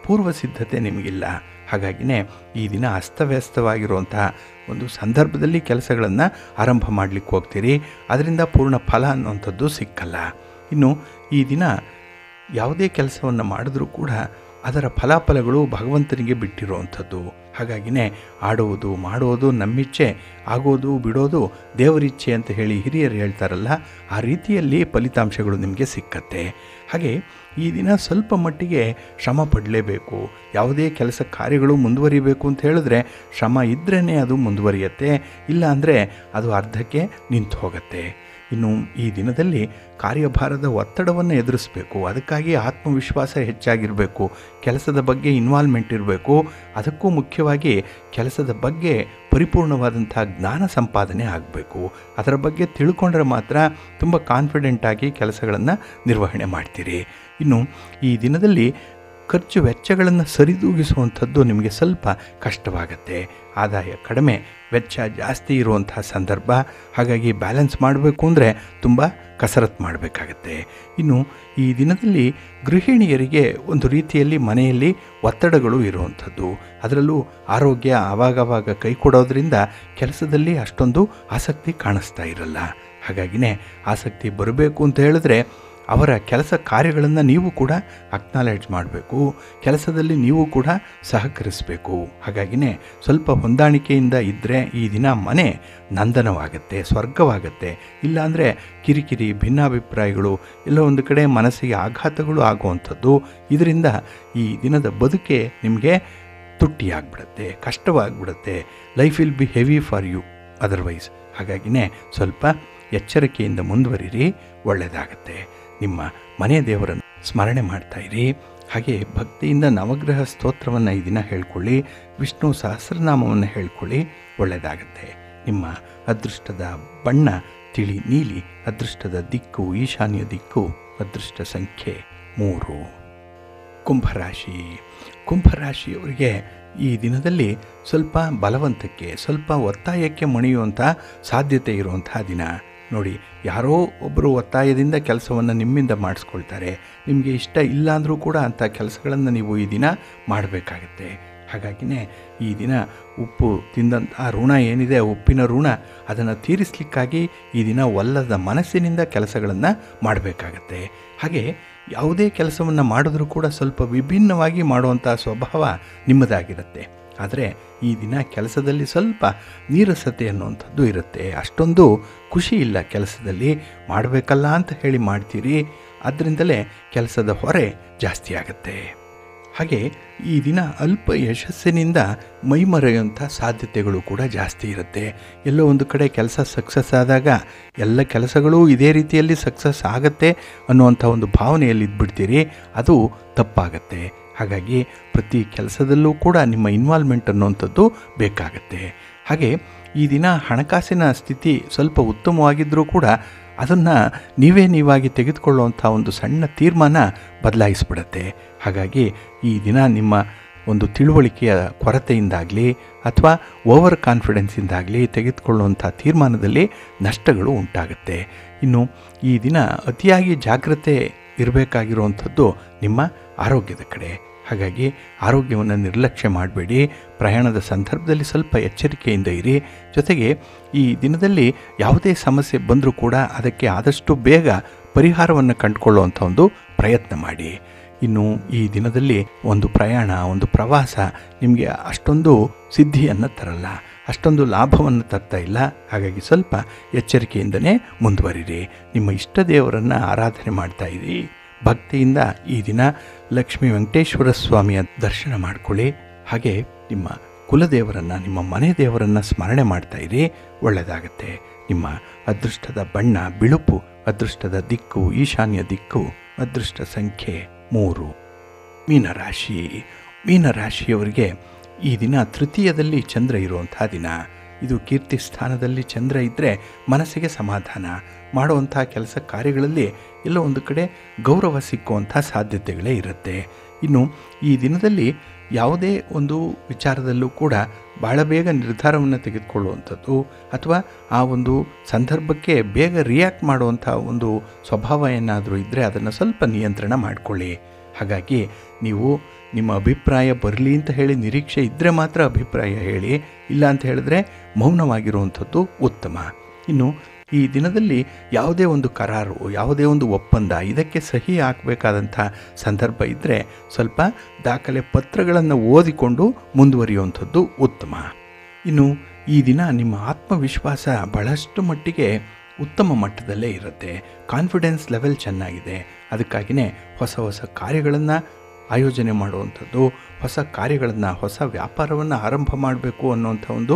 ಪೂರ್ವ ಸಿದ್ಧತೆ ನಿಮಗಿಲ್ಲ. ಹಾಗಾಗಿನೇ ಈ ದಿನ ಅಸ್ತವ್ಯಸ್ತವಾಗಿರುವಂತಹ ಒಂದು ಸಂದರ್ಭದಲ್ಲಿ ಕೆಲಸಗಳನ್ನು ಆರಂಭ ಮಾಡಲಿಕ್ಕೆ ಹೋಗ್ತೀರಿ. ಅದರಿಂದ ಪೂರ್ಣ ಫಲ ಅನ್ನುವಂಥದ್ದು ಸಿಕ್ಕಲ್ಲ. ಇನ್ನು ಈ ದಿನ ಯಾವುದೇ ಕೆಲಸವನ್ನು ಮಾಡಿದ್ರೂ ಕೂಡ ಅದರ ಫಲಾಫಲಗಳು ಭಗವಂತನಿಗೆ ಬಿಟ್ಟಿರುವಂಥದ್ದು. ಹಾಗಾಗಿನೇ ಆಡುವುದು ಮಾಡುವುದು ನಮ್ಮಿಚ್ಛೆ, ಆಗೋದು ಬಿಡೋದು ದೇವರಿಚ್ಛೆ ಅಂತ ಹೇಳಿ ಹಿರಿಯರು ಹೇಳ್ತಾರಲ್ಲ, ಆ ರೀತಿಯಲ್ಲಿ ಫಲಿತಾಂಶಗಳು ನಿಮಗೆ ಸಿಕ್ಕತ್ತೆ. ಹಾಗೆ ಈ ದಿನ ಸ್ವಲ್ಪ ಮಟ್ಟಿಗೆ ಶ್ರಮ ಪಡಲೇಬೇಕು. ಯಾವುದೇ ಕೆಲಸ ಕಾರ್ಯಗಳು ಮುಂದುವರಿಬೇಕು ಅಂತ ಹೇಳಿದ್ರೆ ಶ್ರಮ ಇದ್ರೇ ಅದು ಮುಂದುವರಿಯುತ್ತೆ, ಇಲ್ಲ ಅಂದರೆ ಅದು ಅರ್ಧಕ್ಕೆ ನಿಂತು ಹೋಗುತ್ತೆ. ಇನ್ನು ಈ ದಿನದಲ್ಲಿ ಕಾರ್ಯಭಾರದ ಒತ್ತಡವನ್ನು ಎದುರಿಸಬೇಕು. ಅದಕ್ಕಾಗಿ ಆತ್ಮವಿಶ್ವಾಸ ಹೆಚ್ಚಾಗಿರಬೇಕು. ಕೆಲಸದ ಬಗ್ಗೆ ಇನ್ವಾಲ್ವ್ಮೆಂಟ್ ಇರಬೇಕು. ಅದಕ್ಕೂ ಮುಖ್ಯವಾಗಿ ಕೆಲಸದ ಬಗ್ಗೆ ಪರಿಪೂರ್ಣವಾದಂಥ ಜ್ಞಾನ ಸಂಪಾದನೆ ಆಗಬೇಕು. ಅದರ ಬಗ್ಗೆ ತಿಳ್ಕೊಂಡ್ರೆ ಮಾತ್ರ ತುಂಬ ಕಾನ್ಫಿಡೆಂಟಾಗಿ ಕೆಲಸಗಳನ್ನು ನಿರ್ವಹಣೆ ಮಾಡ್ತೀರಿ. ಇನ್ನು ಈ ದಿನದಲ್ಲಿ ಖರ್ಚು ವೆಚ್ಚಗಳನ್ನು ಸರಿದೂಗಿಸುವಂಥದ್ದು ನಿಮಗೆ ಸ್ವಲ್ಪ ಕಷ್ಟವಾಗುತ್ತೆ. ಆದಾಯ ಕಡಿಮೆ, ವೆಚ್ಚ ಜಾಸ್ತಿ ಇರುವಂಥ ಸಂದರ್ಭ. ಹಾಗಾಗಿ ಬ್ಯಾಲೆನ್ಸ್ ಮಾಡಬೇಕು ಅಂದರೆ ತುಂಬ ಕಸರತ್ತು ಮಾಡಬೇಕಾಗತ್ತೆ. ಇನ್ನು ಈ ದಿನದಲ್ಲಿ ಗೃಹಿಣಿಯರಿಗೆ ಒಂದು ರೀತಿಯಲ್ಲಿ ಮನೆಯಲ್ಲಿ ಒತ್ತಡಗಳು ಇರುವಂಥದ್ದು. ಅದರಲ್ಲೂ ಆರೋಗ್ಯ ಆವಾಗವಾಗ ಕೈ ಕೊಡೋದ್ರಿಂದ ಕೆಲಸದಲ್ಲಿ ಅಷ್ಟೊಂದು ಆಸಕ್ತಿ ಕಾಣಿಸ್ತಾ ಇರಲ್ಲ. ಹಾಗಾಗಿನೇ ಆಸಕ್ತಿ ಬರಬೇಕು ಅಂತ ಹೇಳಿದ್ರೆ ಅವರ ಕೆಲಸ ಕಾರ್ಯಗಳನ್ನು ನೀವು ಕೂಡ ಅಕ್ನಾಲೇಜ್ ಮಾಡಬೇಕು, ಕೆಲಸದಲ್ಲಿ ನೀವು ಕೂಡ ಸಹಕರಿಸಬೇಕು. ಹಾಗಾಗಿನೇ ಸ್ವಲ್ಪ ಹೊಂದಾಣಿಕೆಯಿಂದ ಇದ್ದರೆ ಈ ದಿನ ಮನೆ ನಂದನವಾಗುತ್ತೆ, ಸ್ವರ್ಗವಾಗುತ್ತೆ. ಇಲ್ಲಾಂದರೆ ಕಿರಿಕಿರಿ, ಭಿನ್ನಾಭಿಪ್ರಾಯಗಳು, ಎಲ್ಲೋ ಒಂದು ಕಡೆ ಮನಸ್ಸಿಗೆ ಆಘಾತಗಳು ಆಗುವಂಥದ್ದು. ಇದರಿಂದ ಈ ದಿನದ ಬದುಕೆ ನಿಮಗೆ ತುಟ್ಟಿಯಾಗ್ಬಿಡುತ್ತೆ, ಕಷ್ಟವಾಗಿಬಿಡುತ್ತೆ. Life will be heavy for you otherwise. ಹಾಗಾಗಿನೇ ಸ್ವಲ್ಪ ಎಚ್ಚರಿಕೆಯಿಂದ ಮುಂದುವರಿರಿ, ಒಳ್ಳೆಯದಾಗತ್ತೆ. ನಿಮ್ಮ ಮನೆ ದೇವರನ್ನು ಸ್ಮರಣೆ ಮಾಡ್ತಾಯಿರಿ. ಹಾಗೆ ಭಕ್ತಿಯಿಂದ ನವಗ್ರಹ ಸ್ತೋತ್ರವನ್ನು ಈ ದಿನ ಹೇಳ್ಕೊಳ್ಳಿ, ವಿಷ್ಣು ಸಹಸ್ರನಾಮವನ್ನು ಹೇಳ್ಕೊಳ್ಳಿ, ಒಳ್ಳೆಯದಾಗತ್ತೆ. ನಿಮ್ಮ ಅದೃಷ್ಟದ ಬಣ್ಣ ತಿಳಿ ನೀಲಿ, ಅದೃಷ್ಟದ ದಿಕ್ಕು ಈಶಾನ್ಯ ದಿಕ್ಕು, ಅದೃಷ್ಟ ಸಂಖ್ಯೆ 3. ಕುಂಭರಾಶಿ. ಕುಂಭರಾಶಿಯವರಿಗೆ ಈ ದಿನದಲ್ಲಿ ಸ್ವಲ್ಪ ಬಲವಂತಕ್ಕೆ, ಸ್ವಲ್ಪ ಒತ್ತಾಯಕ್ಕೆ ಮಣಿಯುವಂಥ ಸಾಧ್ಯತೆ ಇರುವಂತಹ ದಿನ. ನೋಡಿ, ಯಾರೋ ಒಬ್ಬರು ಒತ್ತಾಯದಿಂದ ಕೆಲಸವನ್ನು ನಿಮ್ಮಿಂದ ಮಾಡಿಸ್ಕೊಳ್ತಾರೆ. ನಿಮಗೆ ಇಷ್ಟ ಇಲ್ಲ ಅಂದರೂ ಕೂಡ ಅಂಥ ಕೆಲಸಗಳನ್ನು ನೀವು ಈ ದಿನ ಮಾಡಬೇಕಾಗತ್ತೆ. ಹಾಗಾಗಿನೇ ಈ ದಿನ ಉಪ್ಪು ತಿಂದಂಥ ಋಣ ಏನಿದೆ, ಉಪ್ಪಿನ ಋಣ, ಅದನ್ನು ತೀರಿಸಲಿಕ್ಕಾಗಿ ಈ ದಿನ ಒಲ್ಲದ ಮನಸ್ಸಿನಿಂದ ಕೆಲಸಗಳನ್ನು ಮಾಡಬೇಕಾಗತ್ತೆ. ಹಾಗೆ ಯಾವುದೇ ಕೆಲಸವನ್ನು ಮಾಡಿದ್ರೂ ಕೂಡ ಸ್ವಲ್ಪ ವಿಭಿನ್ನವಾಗಿ ಮಾಡುವಂಥ ಸ್ವಭಾವ ನಿಮ್ಮದಾಗಿರುತ್ತೆ. ಆದರೆ ಈ ದಿನ ಕೆಲಸದಲ್ಲಿ ಸ್ವಲ್ಪ ನೀರಸತೆ ಅನ್ನುವಂಥದ್ದು ಇರುತ್ತೆ. ಅಷ್ಟೊಂದು ಖುಷಿ ಇಲ್ಲ ಕೆಲಸದಲ್ಲಿ, ಮಾಡಬೇಕಲ್ಲ ಅಂತ ಹೇಳಿ ಮಾಡ್ತೀರಿ, ಅದರಿಂದಲೇ ಕೆಲಸದ ಹೊರೆ ಜಾಸ್ತಿ ಆಗುತ್ತೆ. ಹಾಗೆ ಈ ದಿನ ಅಲ್ಪ ಯಶಸ್ಸಿನಿಂದ ಮೈಮರೆಯುವಂಥ ಸಾಧ್ಯತೆಗಳು ಕೂಡ ಜಾಸ್ತಿ ಇರುತ್ತೆ. ಎಲ್ಲೋ ಒಂದು ಕಡೆ ಕೆಲಸ ಸಕ್ಸಸ್ ಆದಾಗ ಎಲ್ಲ ಕೆಲಸಗಳು ಇದೇ ರೀತಿಯಲ್ಲಿ ಸಕ್ಸಸ್ ಆಗುತ್ತೆ ಅನ್ನುವಂಥ ಒಂದು ಭಾವನೆಯಲ್ಲಿ ಇದ್ಬಿಡ್ತೀರಿ, ಅದು ತಪ್ಪಾಗತ್ತೆ. ಹಾಗಾಗಿ ಪ್ರತಿ ಕೆಲಸದಲ್ಲೂ ಕೂಡ ನಿಮ್ಮ ಇನ್ವಾಲ್ವ್ಮೆಂಟ್ ಅನ್ನುವಂಥದ್ದು ಬೇಕಾಗತ್ತೆ. ಹಾಗೆ ಈ ದಿನ ಹಣಕಾಸಿನ ಸ್ಥಿತಿ ಸ್ವಲ್ಪ ಉತ್ತಮವಾಗಿದ್ದರೂ ಕೂಡ ಅದನ್ನು ನೀವಾಗಿ ತೆಗೆದುಕೊಳ್ಳುವಂಥ ಒಂದು ಸಣ್ಣ ತೀರ್ಮಾನ ಬದಲಾಯಿಸ್ಬಿಡತ್ತೆ. ಹಾಗಾಗಿ ಈ ದಿನ ನಿಮ್ಮ ಒಂದು ತಿಳುವಳಿಕೆಯ ಕೊರತೆಯಿಂದಾಗಲಿ ಅಥವಾ ಓವರ್ ಕಾನ್ಫಿಡೆನ್ಸಿಂದಾಗಲಿ ತೆಗೆದುಕೊಳ್ಳುವಂಥ ತೀರ್ಮಾನದಲ್ಲಿ ನಷ್ಟಗಳು ಉಂಟಾಗುತ್ತೆ. ಇನ್ನು ಈ ದಿನ ಅತಿಯಾಗಿ ಜಾಗ್ರತೆ ಇರಬೇಕಾಗಿರುವಂಥದ್ದು ನಿಮ್ಮ ಆರೋಗ್ಯದ ಕಡೆ. ಹಾಗಾಗಿ ಆರೋಗ್ಯವನ್ನು ನಿರ್ಲಕ್ಷ್ಯ ಮಾಡಬೇಡಿ. ಪ್ರಯಾಣದ ಸಂದರ್ಭದಲ್ಲಿ ಸ್ವಲ್ಪ ಎಚ್ಚರಿಕೆಯಿಂದ ಇರಿ. ಜೊತೆಗೆ ಈ ದಿನದಲ್ಲಿ ಯಾವುದೇ ಸಮಸ್ಯೆ ಬಂದರೂ ಕೂಡ ಅದಕ್ಕೆ ಆದಷ್ಟು ಬೇಗ ಪರಿಹಾರವನ್ನು ಕಂಡುಕೊಳ್ಳುವಂಥ ಒಂದು ಪ್ರಯತ್ನ ಮಾಡಿ. ಇನ್ನು ಈ ದಿನದಲ್ಲಿ ಒಂದು ಪ್ರಯಾಣ, ಒಂದು ಪ್ರವಾಸ ನಿಮಗೆ ಅಷ್ಟೊಂದು ಸಿದ್ಧಿಯನ್ನು ತರಲ್ಲ, ಅಷ್ಟೊಂದು ಲಾಭವನ್ನು ತರ್ತಾ ಇಲ್ಲ. ಹಾಗಾಗಿ ಸ್ವಲ್ಪ ಎಚ್ಚರಿಕೆಯಿಂದನೇ ಮುಂದುವರಿರಿ. ನಿಮ್ಮ ಇಷ್ಟ ದೇವರನ್ನು ಆರಾಧನೆ ಮಾಡ್ತಾ ಇರಿ. ಭಕ್ತಿಯಿಂದ ಈ ದಿನ ಲಕ್ಷ್ಮೀ ವೆಂಕಟೇಶ್ವರ ಸ್ವಾಮಿಯ ದರ್ಶನ ಮಾಡಿಕೊಳ್ಳಿ. ಹಾಗೆ ನಿಮ್ಮ ಕುಲದೇವರನ್ನು, ನಿಮ್ಮ ಮನೆ ದೇವರನ್ನು ಸ್ಮರಣೆ ಮಾಡ್ತಾ ಇರಿ, ಒಳ್ಳೆಯದಾಗತ್ತೆ. ನಿಮ್ಮ ಅದೃಷ್ಟದ ಬಣ್ಣ ಬಿಳುಪು, ಅದೃಷ್ಟದ ದಿಕ್ಕು ಈಶಾನ್ಯ ದಿಕ್ಕು, ಅದೃಷ್ಟ ಸಂಖ್ಯೆ 3. ಮೀನರಾಶಿ. ಮೀನರಾಶಿಯವರಿಗೆ ಈ ದಿನ ತೃತೀಯದಲ್ಲಿ ಚಂದ್ರ ಇರುವಂಥ ದಿನ. ಇದು ಕೀರ್ತಿ ಸ್ಥಾನದಲ್ಲಿ ಚಂದ್ರ ಇದ್ದರೆ ಮನಸ್ಸಿಗೆ ಸಮಾಧಾನ, ಮಾಡುವಂಥ ಕೆಲಸ ಕಾರ್ಯಗಳಲ್ಲಿ ಎಲ್ಲೋ ಒಂದು ಕಡೆ ಗೌರವ ಸಿಕ್ಕುವಂಥ ಸಾಧ್ಯತೆಗಳೇ ಇರುತ್ತೆ. ಇನ್ನು ಈ ದಿನದಲ್ಲಿ ಯಾವುದೇ ಒಂದು ವಿಚಾರದಲ್ಲೂ ಕೂಡ ಭಾಳ ಬೇಗ ನಿರ್ಧಾರವನ್ನು ತೆಗೆದುಕೊಳ್ಳುವಂಥದ್ದು ಅಥವಾ ಆ ಒಂದು ಸಂದರ್ಭಕ್ಕೆ ಬೇಗ ರಿಯಾಕ್ಟ್ ಮಾಡುವಂಥ ಒಂದು ಸ್ವಭಾವ ಏನಾದರೂ ಇದ್ದರೆ ಅದನ್ನು ಸ್ವಲ್ಪ ನಿಯಂತ್ರಣ ಮಾಡಿಕೊಳ್ಳಿ. ಹಾಗಾಗಿ ನೀವು ನಿಮ್ಮ ಅಭಿಪ್ರಾಯ ಬರಲಿ ಅಂತ ಹೇಳಿ ನಿರೀಕ್ಷೆ ಇದ್ದರೆ ಮಾತ್ರ ಅಭಿಪ್ರಾಯ ಹೇಳಿ, ಇಲ್ಲ ಅಂತ ಹೇಳಿದ್ರೆ ಮೌನವಾಗಿರುವಂಥದ್ದು ಉತ್ತಮ. ಇನ್ನು ಈ ದಿನದಲ್ಲಿ ಯಾವುದೇ ಒಂದು ಕರಾರು, ಯಾವುದೇ ಒಂದು ಒಪ್ಪಂದ, ಇದಕ್ಕೆ ಸಹಿ ಹಾಕಬೇಕಾದಂಥ ಸಂದರ್ಭ ಇದ್ದರೆ ಸ್ವಲ್ಪ ದಾಖಲೆ ಪತ್ರಗಳನ್ನು ಓದಿಕೊಂಡು ಮುಂದುವರಿಯುವಂಥದ್ದು ಉತ್ತಮ. ಇನ್ನು ಈ ದಿನ ನಿಮ್ಮ ಆತ್ಮವಿಶ್ವಾಸ ಬಹಳಷ್ಟು ಮಟ್ಟಿಗೆ ಉತ್ತಮ ಮಟ್ಟದಲ್ಲೇ ಇರುತ್ತೆ. ಕಾನ್ಫಿಡೆನ್ಸ್ ಲೆವೆಲ್ ಚೆನ್ನಾಗಿದೆ. ಅದಕ್ಕಾಗಿಯೇ ಹೊಸ ಹೊಸ ಕಾರ್ಯಗಳನ್ನು ಆಯೋಜನೆ ಮಾಡುವಂಥದ್ದು, ಹೊಸ ಕಾರ್ಯಗಳನ್ನು, ಹೊಸ ವ್ಯಾಪಾರವನ್ನು ಆರಂಭ ಮಾಡಬೇಕು ಅನ್ನುವಂಥ ಒಂದು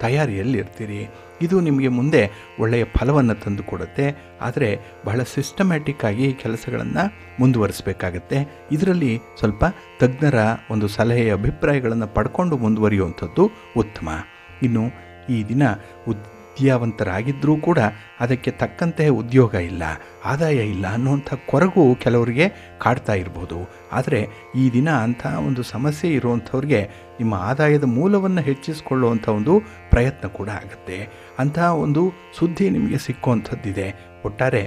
ತಯಾರಿಯಲ್ಲಿ ಇರ್ತೀರಿ. ಇದು ನಿಮಗೆ ಮುಂದೆ ಒಳ್ಳೆಯ ಫಲವನ್ನು ತಂದು ಕೊಡುತ್ತೆ. ಆದರೆ ಬಹಳ ಸಿಸ್ಟಮ್ಯಾಟಿಕ್ ಆಗಿ ಕೆಲಸಗಳನ್ನು ಮುಂದುವರಿಸಬೇಕಾಗತ್ತೆ. ಇದರಲ್ಲಿ ಸ್ವಲ್ಪ ತಜ್ಞರ ಒಂದು ಸಲಹೆ, ಅಭಿಪ್ರಾಯಗಳನ್ನು ಪಡ್ಕೊಂಡು ಮುಂದುವರಿಯುವಂಥದ್ದು ಉತ್ತಮ. ಇನ್ನು ಈ ದಿನ ವಿದ್ಯಾವಂತರಾಗಿದ್ದರೂ ಕೂಡ ಅದಕ್ಕೆ ತಕ್ಕಂತೆ ಉದ್ಯೋಗ ಇಲ್ಲ, ಆದಾಯ ಇಲ್ಲ ಅನ್ನುವಂಥ ಕೊರಗು ಕೆಲವರಿಗೆ ಕಾಡ್ತಾ ಇರ್ಬೋದು. ಆದರೆ ಈ ದಿನ ಅಂಥ ಒಂದು ಸಮಸ್ಯೆ ಇರುವಂಥವ್ರಿಗೆ ನಿಮ್ಮ ಆದಾಯದ ಮೂಲವನ್ನು ಹೆಚ್ಚಿಸಿಕೊಳ್ಳುವಂಥ ಒಂದು ಪ್ರಯತ್ನ ಕೂಡ ಆಗುತ್ತೆ. ಅಂತಹ ಒಂದು ಸುದ್ದಿ ನಿಮಗೆ ಸಿಕ್ಕುವಂಥದ್ದಿದೆ. ಒಟ್ಟಾರೆ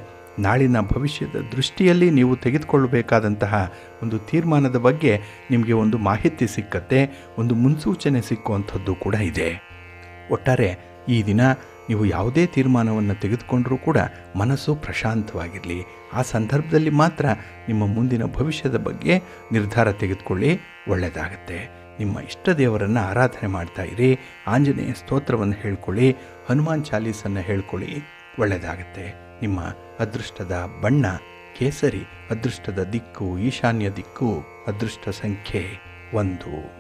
ನಾಳಿನ ಭವಿಷ್ಯದ ದೃಷ್ಟಿಯಲ್ಲಿ ನೀವು ತೆಗೆದುಕೊಳ್ಳಬೇಕಾದಂತಹ ಒಂದು ತೀರ್ಮಾನದ ಬಗ್ಗೆ ನಿಮಗೆ ಒಂದು ಮಾಹಿತಿ ಸಿಕ್ಕತ್ತೆ, ಒಂದು ಮುನ್ಸೂಚನೆ ಸಿಕ್ಕುವಂಥದ್ದು ಕೂಡ ಇದೆ. ಒಟ್ಟಾರೆ ಈ ದಿನ ನೀವು ಯಾವುದೇ ತೀರ್ಮಾನವನ್ನು ತೆಗೆದುಕೊಂಡರೂ ಕೂಡ ಮನಸ್ಸು ಪ್ರಶಾಂತವಾಗಿರಲಿ. ಆ ಸಂದರ್ಭದಲ್ಲಿ ಮಾತ್ರ ನಿಮ್ಮ ಮುಂದಿನ ಭವಿಷ್ಯದ ಬಗ್ಗೆ ನಿರ್ಧಾರ ತೆಗೆದುಕೊಳ್ಳಿ, ಒಳ್ಳೆಯದಾಗತ್ತೆ. ನಿಮ್ಮ ಇಷ್ಟ ದೇವರನ್ನು ಆರಾಧನೆ ಮಾಡ್ತಾ ಇರಿ. ಆಂಜನೇಯ ಸ್ತೋತ್ರವನ್ನು ಹೇಳ್ಕೊಳ್ಳಿ, ಹನುಮಾನ್ ಚಾಲೀಸನ್ನು ಹೇಳ್ಕೊಳ್ಳಿ, ಒಳ್ಳೆಯದಾಗತ್ತೆ. ನಿಮ್ಮ ಅದೃಷ್ಟದ ಬಣ್ಣ ಕೇಸರಿ, ಅದೃಷ್ಟದ ದಿಕ್ಕು ಈಶಾನ್ಯ ದಿಕ್ಕು, ಅದೃಷ್ಟ ಸಂಖ್ಯೆ 1.